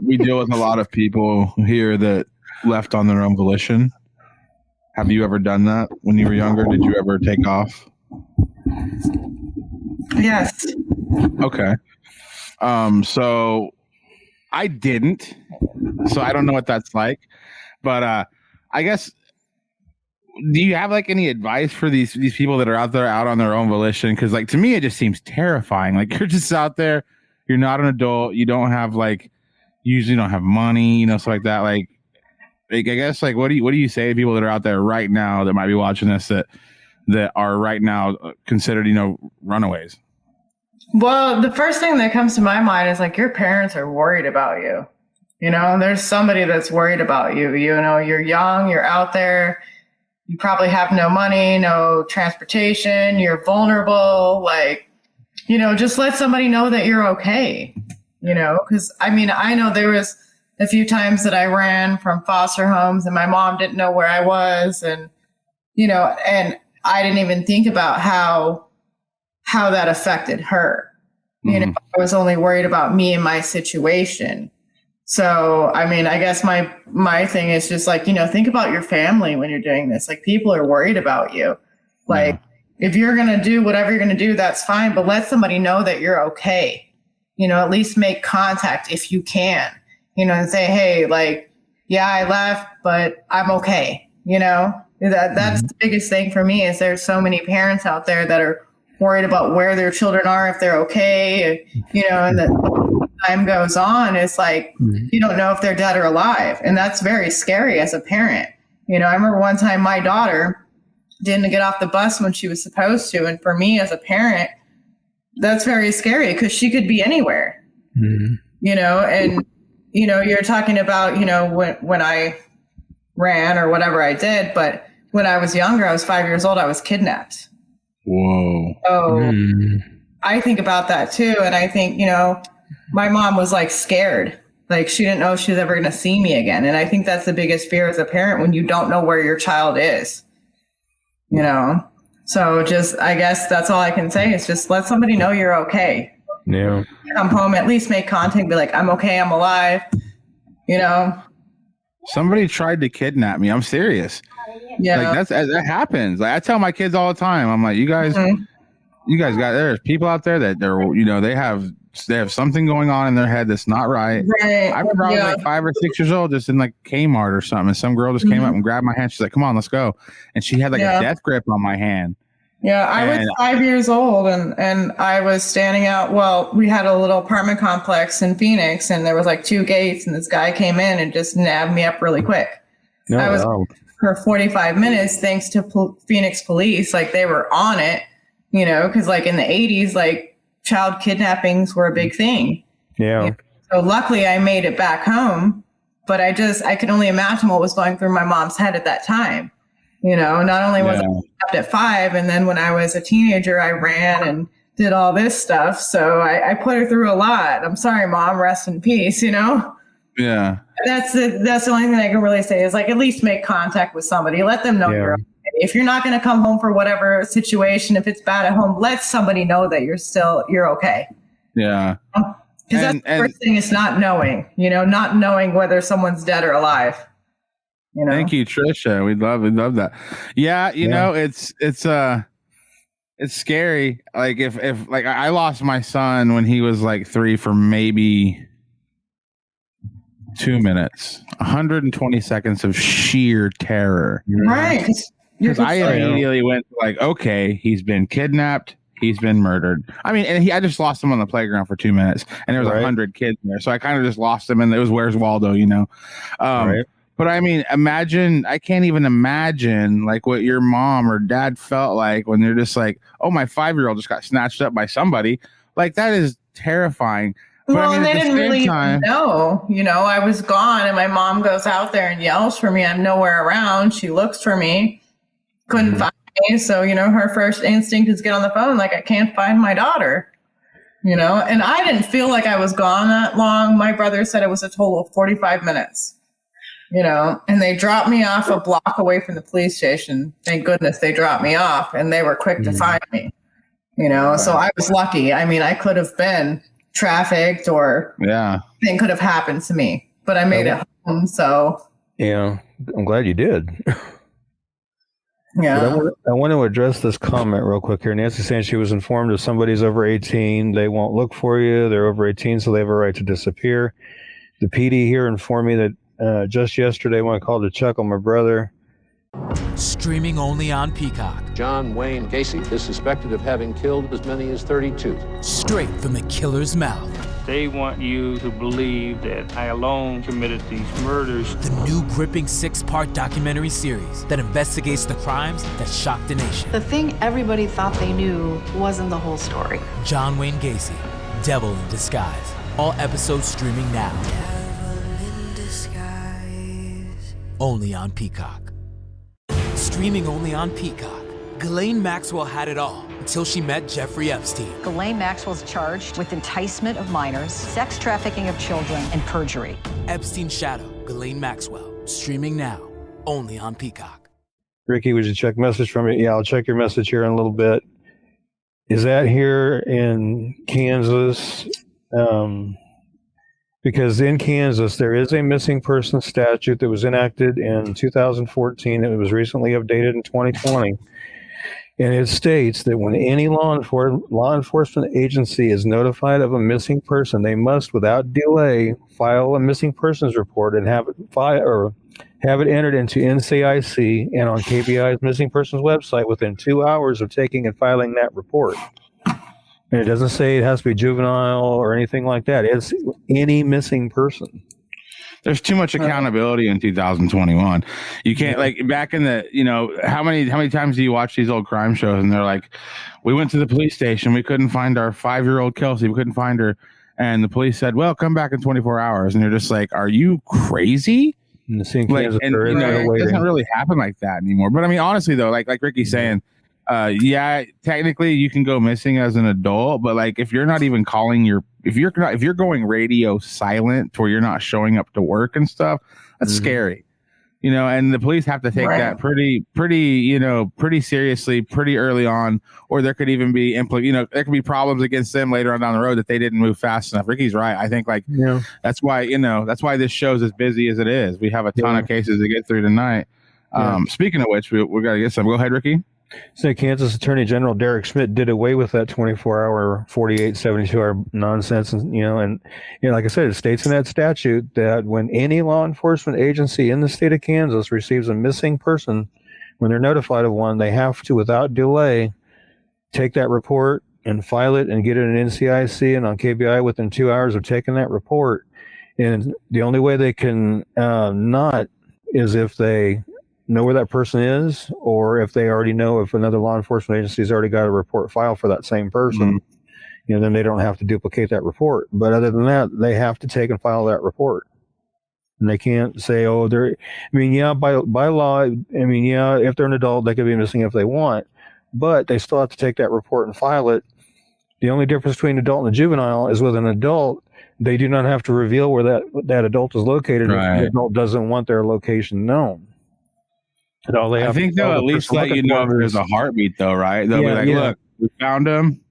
we deal with a lot of people here that left on their own volition. Have you ever done that when you were younger? Did you ever take off? Yes. Okay. So I didn't. So I don't know what that's like. But I guess, do you have like any advice for these people that are out on their own volition? Because like to me, it just seems terrifying. Like you're just out there, you're not an adult, you don't have like, usually don't have money, stuff like that. Like I guess like what do you say to people that are out there right now that might be watching this that are right now considered, runaways? Well, the first thing that comes to my mind is like your parents are worried about you. There's somebody that's worried about you. You're young, you're out there, you probably have no money, no transportation, you're vulnerable. Like, just let somebody know that you're okay. Because I know there was a few times that I ran from foster homes and my mom didn't know where I was. And, and I didn't even think about how that affected her. I was only worried about me and my situation. So, I guess my thing is just like, think about your family when you're doing this. Like, people are worried about you. Like, if you're going to do whatever you're going to do, that's fine. But let somebody know that you're okay. At least make contact if you can, and say, hey, like, yeah, I left, but I'm okay. That's the biggest thing for me is there's so many parents out there that are worried about where their children are, if they're okay, and the time goes on, it's like, you don't know if they're dead or alive. And that's very scary as a parent. I remember one time my daughter didn't get off the bus when she was supposed to. And for me as a parent, that's very scary because she could be anywhere, and, you're talking about, when I ran or whatever I did, but when I was younger, I was 5 years old, I was kidnapped. Whoa. So I think about that too. And I think, my mom was like scared, like she didn't know if she was ever going to see me again. And I think that's the biggest fear as a parent when you don't know where your child is, So just, I guess that's all I can say is just let somebody know you're okay. Yeah. Come home, at least make contact, be like, I'm okay, I'm alive, Somebody tried to kidnap me. I'm serious. Yeah. Like that happens. Like I tell my kids all the time, I'm like, you guys there's people out there that they're, they have something going on in their head that's not right. Right. I remember I was like 5 or 6 years old, just in like Kmart or something, and some girl just came up and grabbed my hand. She's like, "Come on, let's go!" And she had like a death grip on my hand. Yeah, I was 5 years old, and I was standing out. Well, we had a little apartment complex in Phoenix, and there was like 2 gates, and this guy came in and just nabbed me up really quick. I was for 45 minutes, thanks to Phoenix police. Like they were on it, because like in the 80s, like child kidnappings were a big thing. Yeah. So luckily I made it back home, but I could only imagine what was going through my mom's head at that time. Not only was I kidnapped at 5, and then when I was a teenager, I ran and did all this stuff. So I put her through a lot. I'm sorry, Mom, rest in peace, Yeah. That's the only thing I can really say is like, at least make contact with somebody. Let them know you're okay. If you're not going to come home for whatever situation, if it's bad at home, let somebody know that you're okay. Yeah. Because that's the first thing is not knowing, not knowing whether someone's dead or alive. Thank you, Trisha. We love that. Yeah. It's scary. Like if like I lost my son when he was like 3 for maybe 2 minutes, 120 seconds of sheer terror. Right. Because I immediately went like, okay, he's been kidnapped, he's been murdered. And I just lost him on the playground for 2 minutes, and there was 100 kids there, so I kind of just lost him, and it was Where's Waldo, But I can't even imagine like what your mom or dad felt like when they're just like, oh, my 5-year-old just got snatched up by somebody. Like that is terrifying. Well, and they didn't really know, I was gone, and my mom goes out there and yells for me. I'm nowhere around. She looks for me, couldn't find me. So, her first instinct is get on the phone. Like, I can't find my daughter, and I didn't feel like I was gone that long. My brother said it was a total of 45 minutes, and they dropped me off a block away from the police station. Thank goodness they dropped me off, and they were quick to find me, so I was lucky. I could have been trafficked or thing could have happened to me, but I made it home. So yeah, I'm glad you did. Yeah. I want to address this comment real quick here. Nancy saying she was informed if somebody's over 18, they won't look for you. They're over 18, so they have a right to disappear. The PD here informed me that just yesterday when I called to check on my brother. Streaming only on Peacock. John Wayne Gacy is suspected of having killed as many as 32. Straight from the killer's mouth. They want you to believe that I alone committed these murders. The new gripping 6-part documentary series that investigates the crimes that shocked the nation. The thing everybody thought they knew wasn't the whole story. John Wayne Gacy, Devil in Disguise. All episodes streaming now. Only on Peacock. Streaming only on Peacock. Ghislaine Maxwell had it all until she met Jeffrey Epstein. Ghislaine Maxwell's charged with enticement of minors, sex trafficking of children, and perjury. Epstein's Shadow, Ghislaine Maxwell. Streaming now. Only on Peacock. Ricky, would you check message from you? Yeah, I'll check your message here in a little bit. Is that here in Kansas? Because in Kansas, there is a missing person statute that was enacted in 2014. It was recently updated in 2020. And it states that when any law enforcement agency is notified of a missing person, they must, without delay, file a missing persons report and have it entered into NCIC and on KBI's missing persons website within 2 hours of taking and filing that report. And it doesn't say it has to be juvenile or anything like that. It's any missing person. There's too much accountability in 2021. You can't, like, back in the, how many times do you watch these old crime shows and they're like, we went to the police station, we couldn't find our 5-year-old Kelsey, we couldn't find her, and the police said, well, come back in 24 hours, and you're just like, are you crazy? And it doesn't really happen like that anymore. But I mean, honestly though, like Ricky's saying, yeah, technically you can go missing as an adult, but like if you're not even calling if you're going radio silent to where you're not showing up to work and stuff, that's scary, and the police have to take that pretty seriously, pretty early on, or there could even be there could be problems against them later on down the road that they didn't move fast enough. Ricky's right. I think that's why this show's as busy as it is. We have a ton of cases to get through tonight. Speaking of which, we got to get some. Go ahead, Ricky. So Kansas Attorney General Derek Schmidt did away with that 24-hour, 48, 72-hour nonsense. And, like I said, it states in that statute that when any law enforcement agency in the state of Kansas receives a missing person, when they're notified of one, they have to, without delay, take that report and file it and get it in NCIC and on KBI within 2 hours of taking that report. And the only way they can not is if they know where that person is, or if they already know if another law enforcement agency's already got a report filed for that same person, then they don't have to duplicate that report. But other than that, they have to take and file that report. And they can't say, by law, if they're an adult, they could be missing if they want, but they still have to take that report and file it. The only difference between adult and a juvenile is with an adult, they do not have to reveal where that adult is located if the adult doesn't want their location known. I think they'll at least let you know if there's a heartbeat, though, right? They'll be like, look, we found them.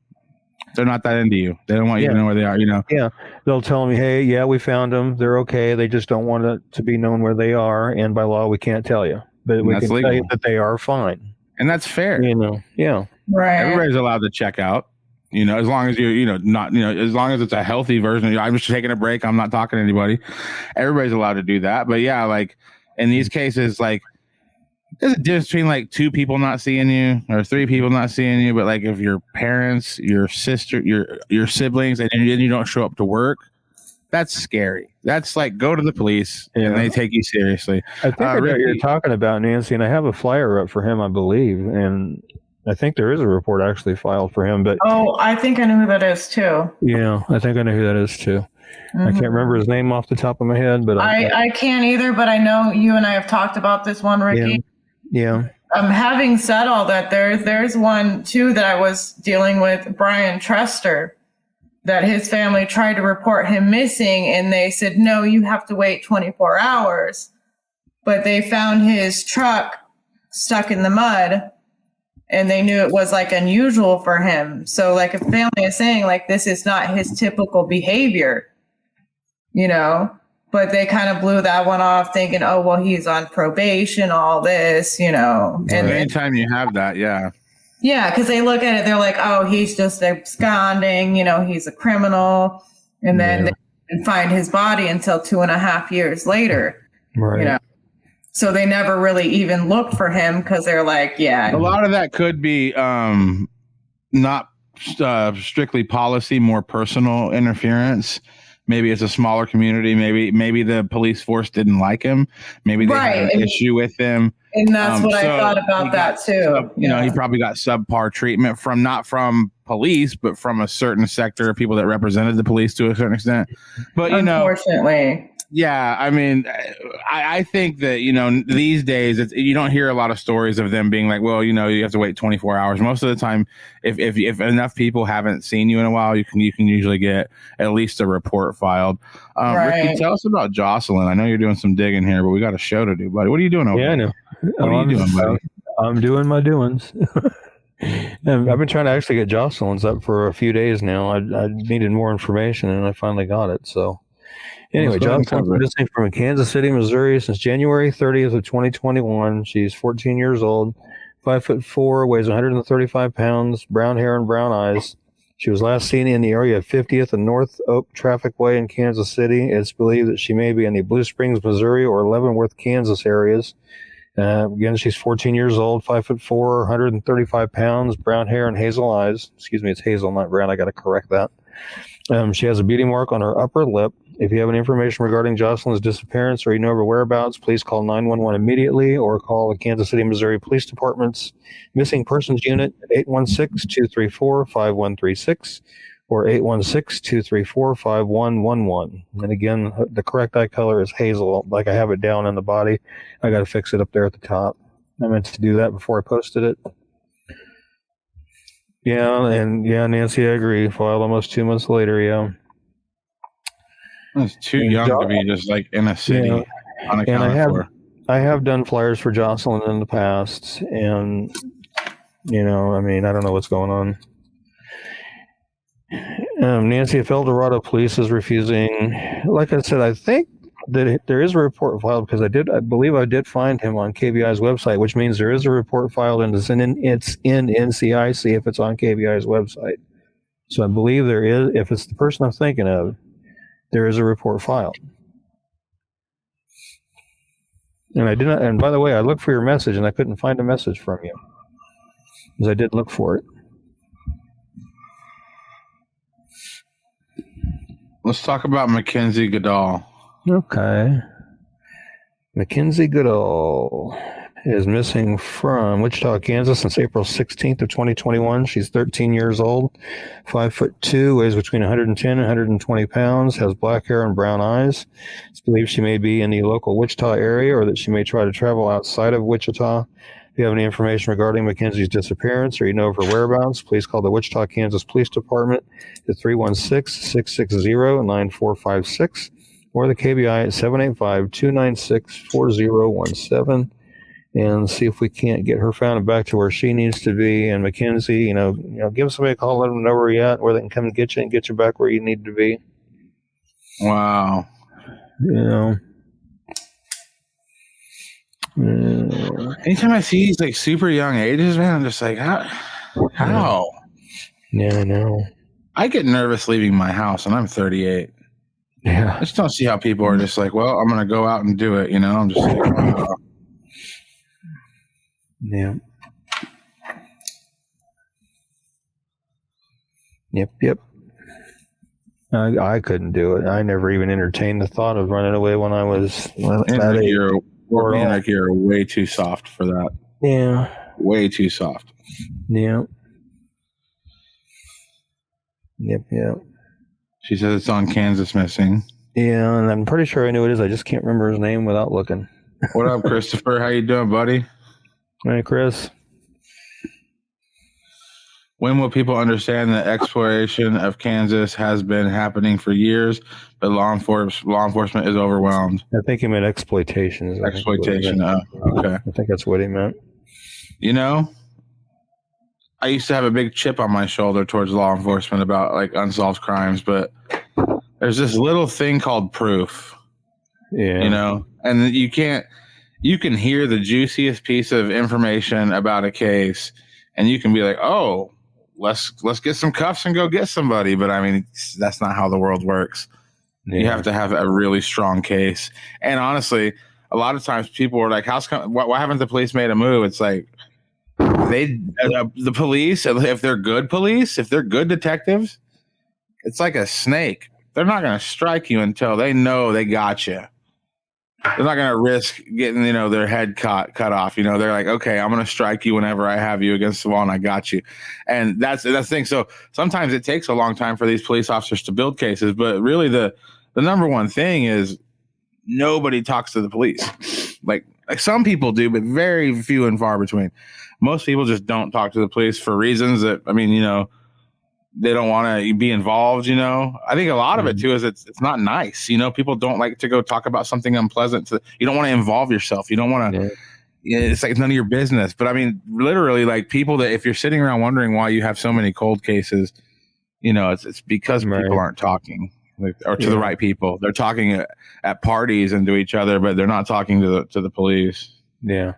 They're not that into you. They don't want you to know where they are, Yeah. They'll tell me, hey, we found them. They're okay. They just don't want it to be known where they are. And by law, we can't tell you. But we can tell you that they are fine. And that's fair. Yeah. Right. Everybody's allowed to check out. As long as you're, not, as long as it's a healthy version. I'm just taking a break. I'm not talking to anybody. Everybody's allowed to do that. But yeah, like in these cases, like, there's a difference between like 2 people not seeing you or 3 people not seeing you, but like if your parents, your sister, your siblings, and you don't show up to work, that's scary. That's like go to the police and they take you seriously. I think I know what you're talking about, Nancy, and I have a flyer up for him, I believe, and I think there is a report actually filed for him. But I think I know who that is too. Yeah, I think I know who that is too. I can't remember his name off the top of my head, but I can't either. But I know you and I have talked about this one, Ricky. Yeah. Having said all that, there's one too that I was dealing with, Brian Trester, that his family tried to report him missing, and they said, no, you have to wait 24 hours. But they found his truck stuck in the mud, and they knew it was like unusual for him. So like if family is saying like this is not his typical behavior, but they kind of blew that one off thinking, oh, well, he's on probation, all this, And anytime you have that, yeah. Yeah, because they look at it, they're like, oh, he's just absconding, he's a criminal. And then they didn't find his body until 2.5 years later. Right. So they never really even looked for him because they're like, A lot of that could be not strictly policy, more personal interference. Maybe it's a smaller community. Maybe the police force didn't like him. Maybe they had an issue with him. And that's what I thought about that too. He probably got subpar treatment from not from police, but from a certain sector of people that represented the police to a certain extent. But unfortunately. Yeah, I mean, I think that, these days you don't hear a lot of stories of them being like, well, you have to wait 24 hours. Most of the time, if enough people haven't seen you in a while, you can usually get at least a report filed. Ricky, tell us about Jocelyn. I know you're doing some digging here, but we got a show to do, buddy. What are you doing over there? I know. What are you doing, buddy? I'm doing my doings. And I've been trying to actually get Jocelyn's up for a few days now. I needed more information, and I finally got it, so... Anyway, Jocelyn's been missing from Kansas City, Missouri since January 30th of 2021. She's 14 years old, 5'4", weighs 135 pounds, brown hair and brown eyes. She was last seen in the area of 50th and North Oak Traffic Way in Kansas City. It's believed that she may be in the Blue Springs, Missouri or Leavenworth, Kansas areas. Again, she's 14 years old, 5'4", 135 pounds, brown hair and hazel eyes. Excuse me, it's hazel, not brown. I got to correct that. She has a beating mark on her upper lip. If you have any information regarding Jocelyn's disappearance or you know of her whereabouts, please call 911 immediately or call the Kansas City, Missouri Police Department's Missing Persons Unit at 816-234-5136 or 816-234-5111. And again, the correct eye color is hazel, like I have it down in the body. I got to fix it up there at the top. I meant to do that before I posted it. Yeah, Nancy, I agree. Filed almost 2 months later, yeah. It's too young to be just like in a city unaccounted for. I have done flyers for Jocelyn in the past, and I don't know what's going on. Nancy, if El Dorado Police is refusing, like I said, I think that there is a report filed because I believe I did find him on KBI's website, which means there is a report filed and it's in NCIC if it's on KBI's website. So I believe there is, if it's the person I'm thinking of, there is a report filed. And I did not, and by the way, I looked for your message and I couldn't find a message from you. Because I did look for it. Let's talk about Mackenzie Goodall. Okay. Mackenzie Goodall is missing from Wichita, Kansas since April 16th of 2021. She's 13 years old, 5'2", weighs between 110 and 120 pounds, has black hair and brown eyes. It's believed she may be in the local Wichita area or that she may try to travel outside of Wichita. If you have any information regarding Mackenzie's disappearance or you know of her whereabouts, please call the Wichita, Kansas Police Department at 316-660-9456 or the KBI at 785-296-4017. And see if we can't get her found and back to where she needs to be. And Mackenzie, give somebody a call, let them know where you're at, where they can come and get you back where you need to be. Wow. Anytime I see these like super young ages, man, I'm just like, how? Yeah, I know. I get nervous leaving my house, and I'm 38. Yeah. I just don't see how people are just like, well, I'm going to go out and do it. I'm just like, wow. Yeah. Yep. I couldn't do it. I never even entertained the thought of running away when I was that age. You're way too soft for that. Yeah. Way too soft. Yeah. Yep. She says it's on Kansas Missing. Yeah, and I'm pretty sure I knew it is. I just can't remember his name without looking. What up, Christopher? How you doing, buddy? Hey, Chris. When will people understand that exploration of Kansas has been happening for years, but law enforcement is overwhelmed? I think he meant exploitation. Exploitation. Okay. I think that's what he meant. I used to have a big chip on my shoulder towards law enforcement about like unsolved crimes, but there's this little thing called proof. Yeah. And you can hear the juiciest piece of information about a case and you can be like, oh, let's get some cuffs and go get somebody. But I mean, that's not how the world works. Yeah. You have to have a really strong case. And honestly, a lot of times people are like, why haven't the police made a move? It's like, the police, if they're good police, if they're good detectives, it's like a snake. They're not going to strike you until they know they got you. They're not going to risk getting, their head cut off. They're like, okay, I'm going to strike you whenever I have you against the wall and I got you. And that's the thing. So sometimes it takes a long time for these police officers to build cases, but really the number one thing is nobody talks to the police. Like some people do, but very few and far between. Most people just don't talk to the police for reasons that, they don't want to be involved. I think a lot of it too is it's not nice. People don't like to go talk about something unpleasant. You don't want to involve yourself. You don't want to. Yeah. It's like none of your business. But literally, like people that if you're sitting around wondering why you have so many cold cases, it's because people aren't talking or to the right people. They're talking at parties and to each other, but they're not talking to the police. Yeah.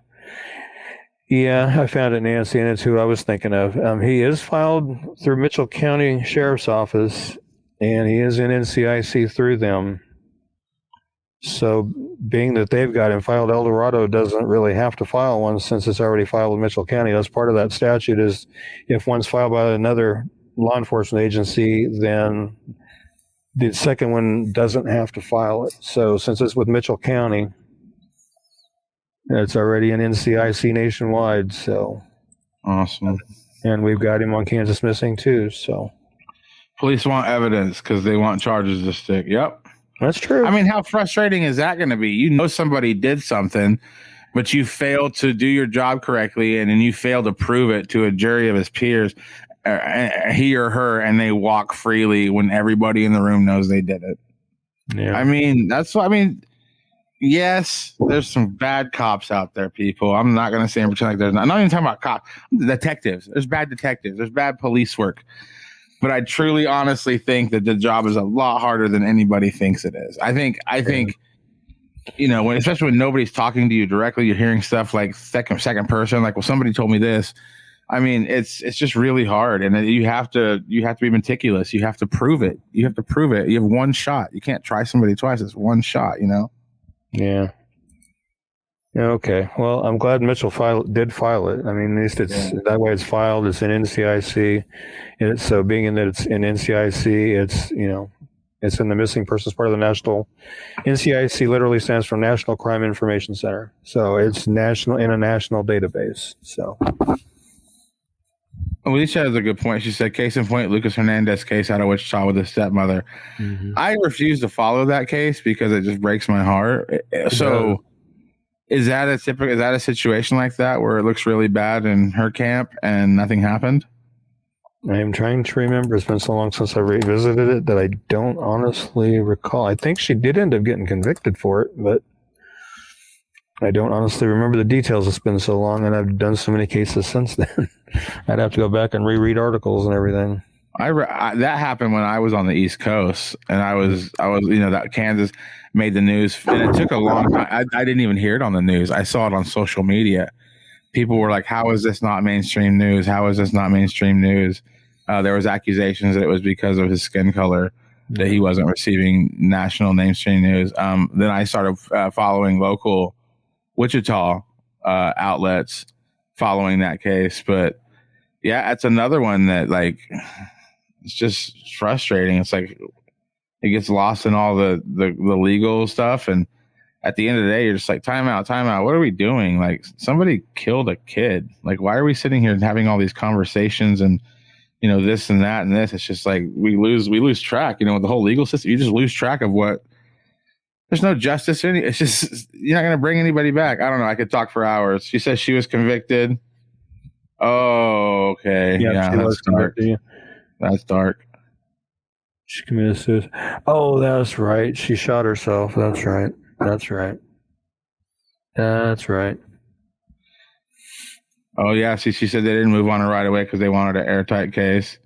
Yeah, I found it, Nancy, and it's who I was thinking of. He is filed through Mitchell County Sheriff's Office, and he is in NCIC through them. So being that they've got him filed, El Dorado doesn't really have to file one since it's already filed with Mitchell County. That's part of that statute is if one's filed by another law enforcement agency, then the second one doesn't have to file it. So since it's with Mitchell County, it's already an NCIC nationwide, so awesome. And we've got him on Kansas Missing too. So police want evidence because they want charges to stick. Yep, that's true. How frustrating is that going to be? Somebody did something, but you failed to do your job correctly, and then you failed to prove it to a jury of his peers, he or her, and they walk freely when everybody in the room knows they did it. Yeah, that's what Yes, there's some bad cops out there, people. I'm not going to say and pretend like there's not. I'm not even talking about cops. Detectives. There's bad detectives. There's bad police work. But I truly, honestly think that the job is a lot harder than anybody thinks it is. I think, especially when nobody's talking to you directly, you're hearing stuff like second person. Like, well, somebody told me this. It's just really hard, and you have to be meticulous. You have to prove it. You have one shot. You can't try somebody twice. It's one shot. Yeah. Okay. Well, I'm glad Mitchell did file it. At least it's that way. It's filed. It's in NCIC. So being in that it's in NCIC, it's in the missing persons part of the national. NCIC literally stands for National Crime Information Center. So it's national in a national database. So. Alicia has a good point. She said, case in point, Lucas Hernandez case out of Wichita with his stepmother. Mm-hmm. I refuse to follow that case because it just breaks my heart. So is that a situation like that where it looks really bad in her camp and nothing happened? I am trying to remember. It's been so long since I revisited it that I don't honestly recall. I think she did end up getting convicted for it, but I don't honestly remember the details. It's been so long, and I've done so many cases since then. I'd have to go back and reread articles and everything. That happened when I was on the East Coast, and I was that Kansas made the news, and it took a long time. I didn't even hear it on the news. I saw it on social media. People were like, "How is this not mainstream news? How is this not mainstream news?" There was accusations that it was because of his skin color that he wasn't receiving national mainstream news. Then I started following local Wichita outlets following that case. But yeah, it's another one that it's just frustrating. It's like it gets lost in all the legal stuff, and at the end of the day, you're just like, time out. What are we doing? Like, somebody killed a kid. Like, why are we sitting here and having all these conversations and this and that and this? It's just like we lose track. With the whole legal system, you just lose track of what. There's no justice in it. It's just, you're not going to bring anybody back. I don't know. I could talk for hours. She says she was convicted. Oh, okay. Yeah, that's dark. That's dark. She committed suicide. Oh, that's right. She shot herself. That's right. Oh, yeah. See, she said they didn't move on her right away because they wanted an airtight case.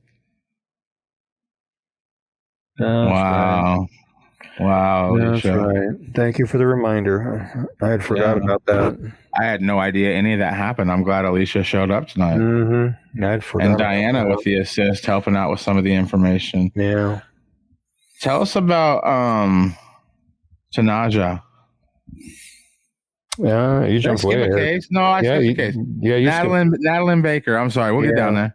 Wow. Right. Wow. That's right. Thank you for the reminder. I had forgot about that. I had no idea any of that happened. I'm glad Alicia showed up tonight. Mm-hmm. I'd forgot. And Diana with the assist, helping out with some of the information. Yeah. Tell us about Tanaja. Yeah, you jumped way ahead. Case? No, I skipped the case. Yeah, you Madeline Baker. I'm sorry. We'll get down there.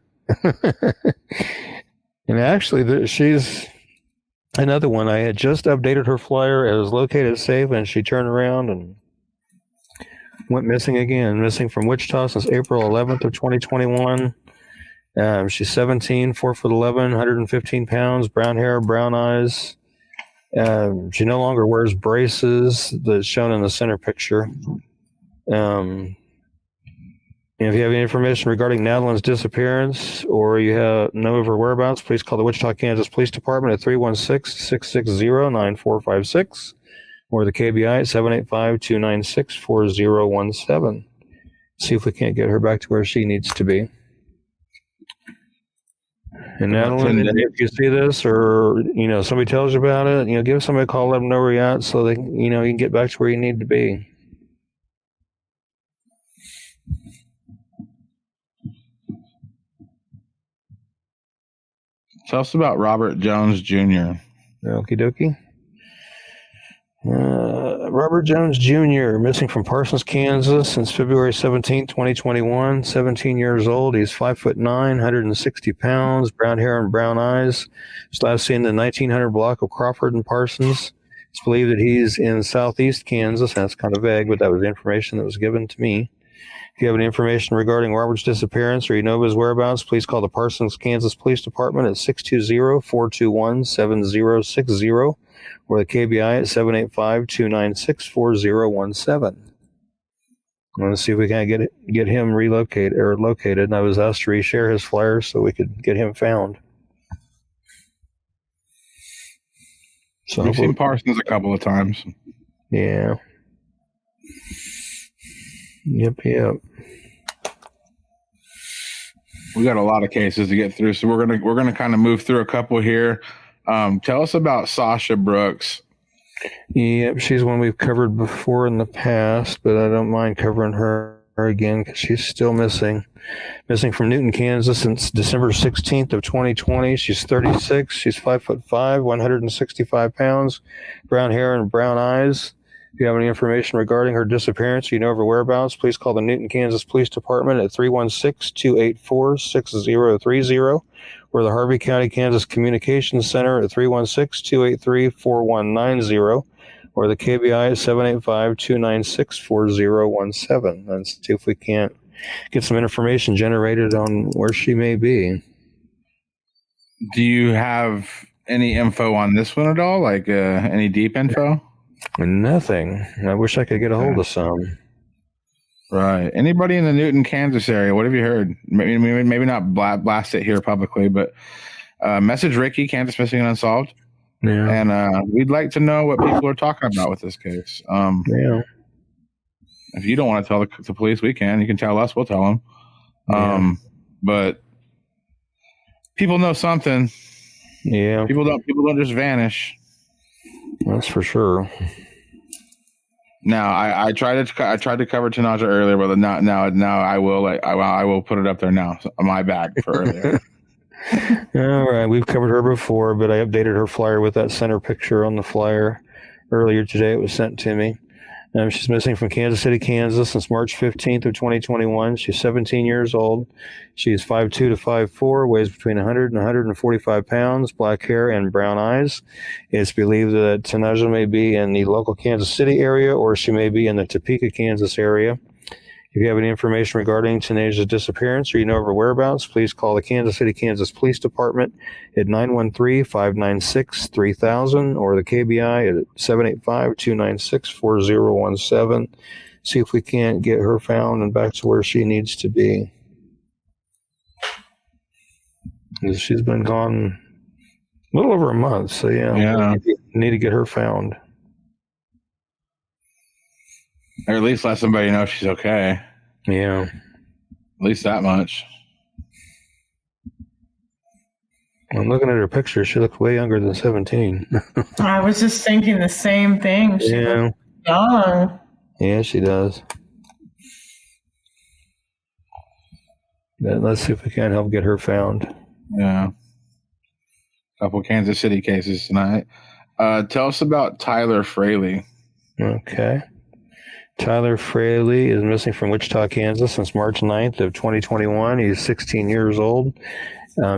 And actually, she's another one. I had just updated her flyer. It was located safe, and she turned around and went missing again. Missing from Wichita since April 11th of 2021. She's 17, 4'11", 115 pounds, brown hair, brown eyes. She no longer wears braces that's shown in the center picture. If you have any information regarding Madeline's disappearance or you know of her whereabouts, please call the Wichita, Kansas Police Department at 316-660-9456 or the KBI at 785-296-4017. See if we can't get her back to where she needs to be. And Madeline, if you see this or, somebody tells you about it, give somebody a call, let them know where you're at so they, you can get back to where you need to be. Tell us about Robert Jones Jr. Okie dokie. Robert Jones Jr., missing from Parsons, Kansas since February 17, 2021, 17 years old. He's 5'9", 160 pounds, brown hair and brown eyes. He's last seen in the 1900 block of Crawford and Parsons. It's believed that he's in southeast Kansas. That's kind of vague, but that was the information that was given to me. If you have any information regarding Robert's disappearance or you know of his whereabouts, please call the Parsons, Kansas Police Department at 620-421-7060 or the KBI at 785-296-4017. Let's see if we can get him relocated or located. And I was asked to reshare his flyer so we could get him found. So we've seen Parsons a couple of times. Yeah. Yep. We got a lot of cases to get through, so we're gonna kind of move through a couple here. Tell us about Sasha Brooks. Yep, she's one we've covered before in the past, but I don't mind covering her again because she's still missing. Missing from Newton, Kansas since December 16th of 2020. She's 36. She's 5'5", 165 pounds, brown hair and brown eyes. If you have any information regarding her disappearance, you know of her whereabouts, please call the Newton, Kansas Police Department at 316-284-6030 or the Harvey County, Kansas Communications Center at 316-283-4190 or the KBI at 785-296-4017. Let's see if we can't get some information generated on where she may be. Do you have any info on this one at all? Like any deep info? Nothing. I wish I could get a hold of some. Right. Anybody in the Newton, Kansas area? What have you heard? Maybe not blast it here publicly, but message Ricky, Kansas Missing and Unsolved. Yeah. And we'd like to know what people are talking about with this case. Yeah. If you don't want to tell the police, we can. You can tell us. We'll tell them. Yeah. But people know something. Yeah. People don't just vanish. That's for sure. Now I tried to cover Tanaja earlier, but now I will put it up there now. So my bad for earlier. All right, we've covered her before, but I updated her flyer with that center picture on the flyer earlier today. It was sent to me. She's missing from Kansas City, Kansas since March 15th of 2021. She's 17 years old. She's 5'2" to 5'4", weighs between 100 and 145 pounds, black hair and brown eyes. It's believed that Tanaja may be in the local Kansas City area or she may be in the Topeka, Kansas area. If you have any information regarding Tanaja's disappearance or you know of her whereabouts, please call the Kansas City, Kansas Police Department at 913-596-3000 or the KBI at 785-296-4017. See if we can't get her found and back to where she needs to be. She's been gone a little over a month, so yeah. We need to get her found. Or at least let somebody know she's okay. Yeah. At least that much. I'm looking at her picture. She looks way younger than 17. I was just thinking the same thing. She looks young. Yeah, she does. Let's see if we can help get her found. Yeah. A couple Kansas City cases tonight. Tell us about Tyler Fraley. Okay. Tyler Fraley is missing from Wichita, Kansas since March 9th of 2021. He's 16 years old.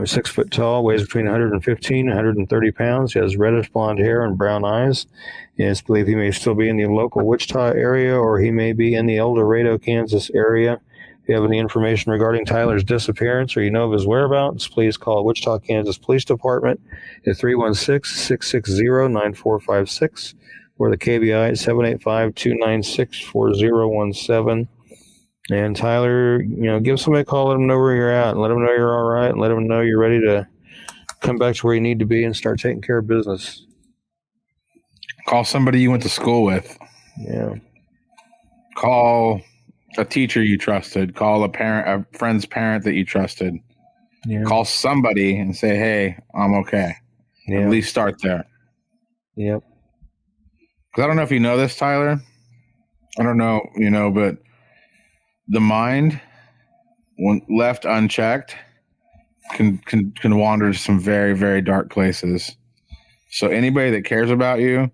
6 foot tall, weighs between 115 and 130 pounds. He has reddish blonde hair and brown eyes. It's believed he may still be in the local Wichita area, or he may be in the El Dorado, Kansas area. If you have any information regarding Tyler's disappearance or you know of his whereabouts, please call Wichita, Kansas Police Department at 316-660-9456 or the KBI at 785-296-4017. And Tyler, give somebody a call, let them know where you're at, and let them know you're all right, and let them know you're ready to come back to where you need to be and start taking care of business. Call somebody you went to school with. Yeah. Call a teacher you trusted. Call a friend's parent that you trusted. Yeah. Call somebody and say, hey, I'm okay. Yeah. At least start there. Yep. Because I don't know if you know this, Tyler. I don't know, but the mind, when left unchecked, can wander to some very, very dark places. So anybody that cares about you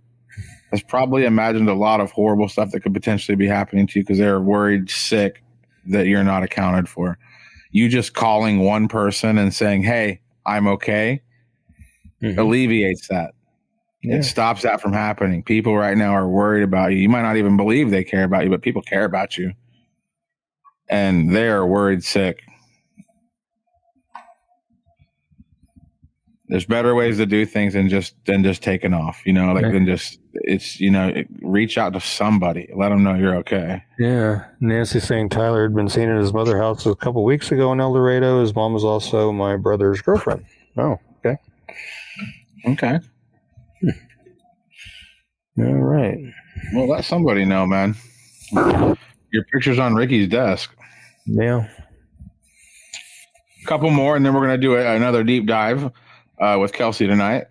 has probably imagined a lot of horrible stuff that could potentially be happening to you because they're worried sick that you're not accounted for. You just calling one person and saying, hey, I'm okay, alleviates that. Yeah. It stops that from happening. People right now are worried about you. You might not even believe they care about you, but people care about you. And they're worried sick. There's better ways to do things than just taking off, reach out to somebody, let them know you're okay. Yeah. Nancy's saying Tyler had been seen at his mother's house a couple weeks ago in El Dorado. His mom was also my brother's girlfriend. Oh, okay. Okay. All right. Well, let somebody know, man. Your picture's on Ricky's desk. Yeah. A couple more, and then we're going to do another deep dive with Kelsey tonight.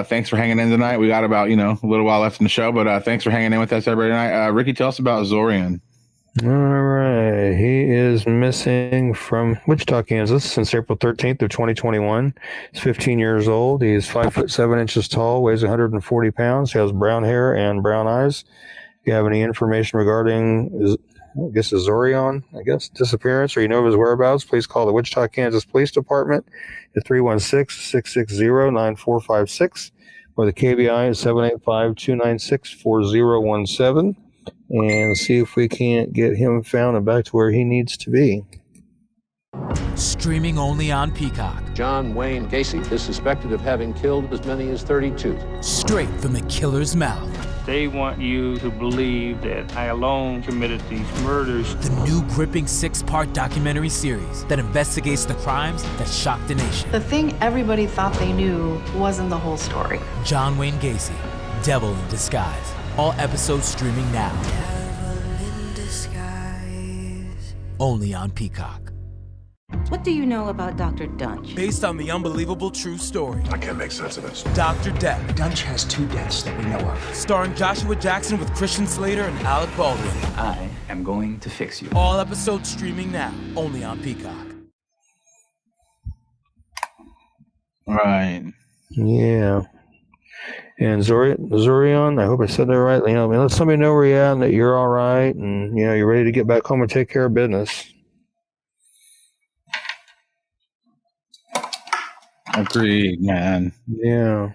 Thanks for hanging in tonight. We got about, a little while left in the show, but thanks for hanging in with us everybody tonight. Ricky, tell us about Zorian. All right. He is missing from Wichita, Kansas since April 13th of 2021. He's 15 years old. He's 5 foot 7 inches tall, weighs 140 pounds. He has brown hair and brown eyes. If you have any information regarding Zorian, disappearance, or you know of his whereabouts, please call the Wichita, Kansas Police Department at 316-660-9456 or the KBI at 785-296-4017 and see if we can't get him found and back to where he needs to be. Streaming only on Peacock. John Wayne Gacy is suspected of having killed as many as 32. Straight from the killer's mouth. They want you to believe that I alone committed these murders. The new gripping 6-part documentary series that investigates the crimes that shocked the nation. The thing everybody thought they knew wasn't the whole story. John Wayne Gacy, Devil in Disguise. All episodes streaming now. Devil in Disguise. Only on Peacock. What do you know about Dr. Dunch? Based on the unbelievable true story. I can't make sense of this. Dr. Death. Dunch has 2 deaths that we know of. Starring Joshua Jackson with Christian Slater and Alec Baldwin. I am going to fix you. All episodes streaming now. Only on Peacock. Right. Yeah. And Zorian, I hope I said that right. Let somebody know where you're at and that you're all right and, you're ready to get back home and take care of business. Agreed, man. Yeah.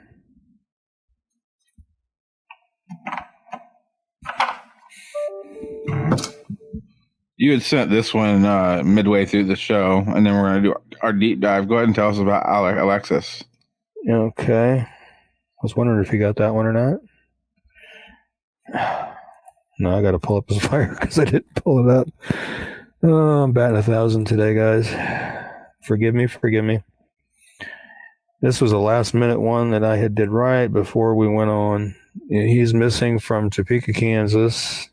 You had sent this one midway through the show, and then we're going to do our deep dive. Go ahead and tell us about Alexis. Okay. I was wondering if you got that one or not. No, I got to pull up his fire because I didn't pull it up. Oh, I'm batting 1,000 today, guys. Forgive me. This was a last-minute one that I did right before we went on. He's missing from Topeka, Kansas.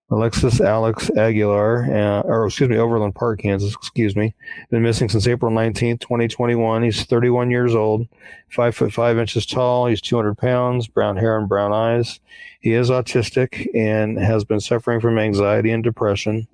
Alexis Alex Aguilar, Overland Park, Kansas, been missing since April 19th, 2021. He's 31 years old, 5 foot 5 inches tall. He's 200 pounds, brown hair and brown eyes. He is autistic and has been suffering from anxiety and depression.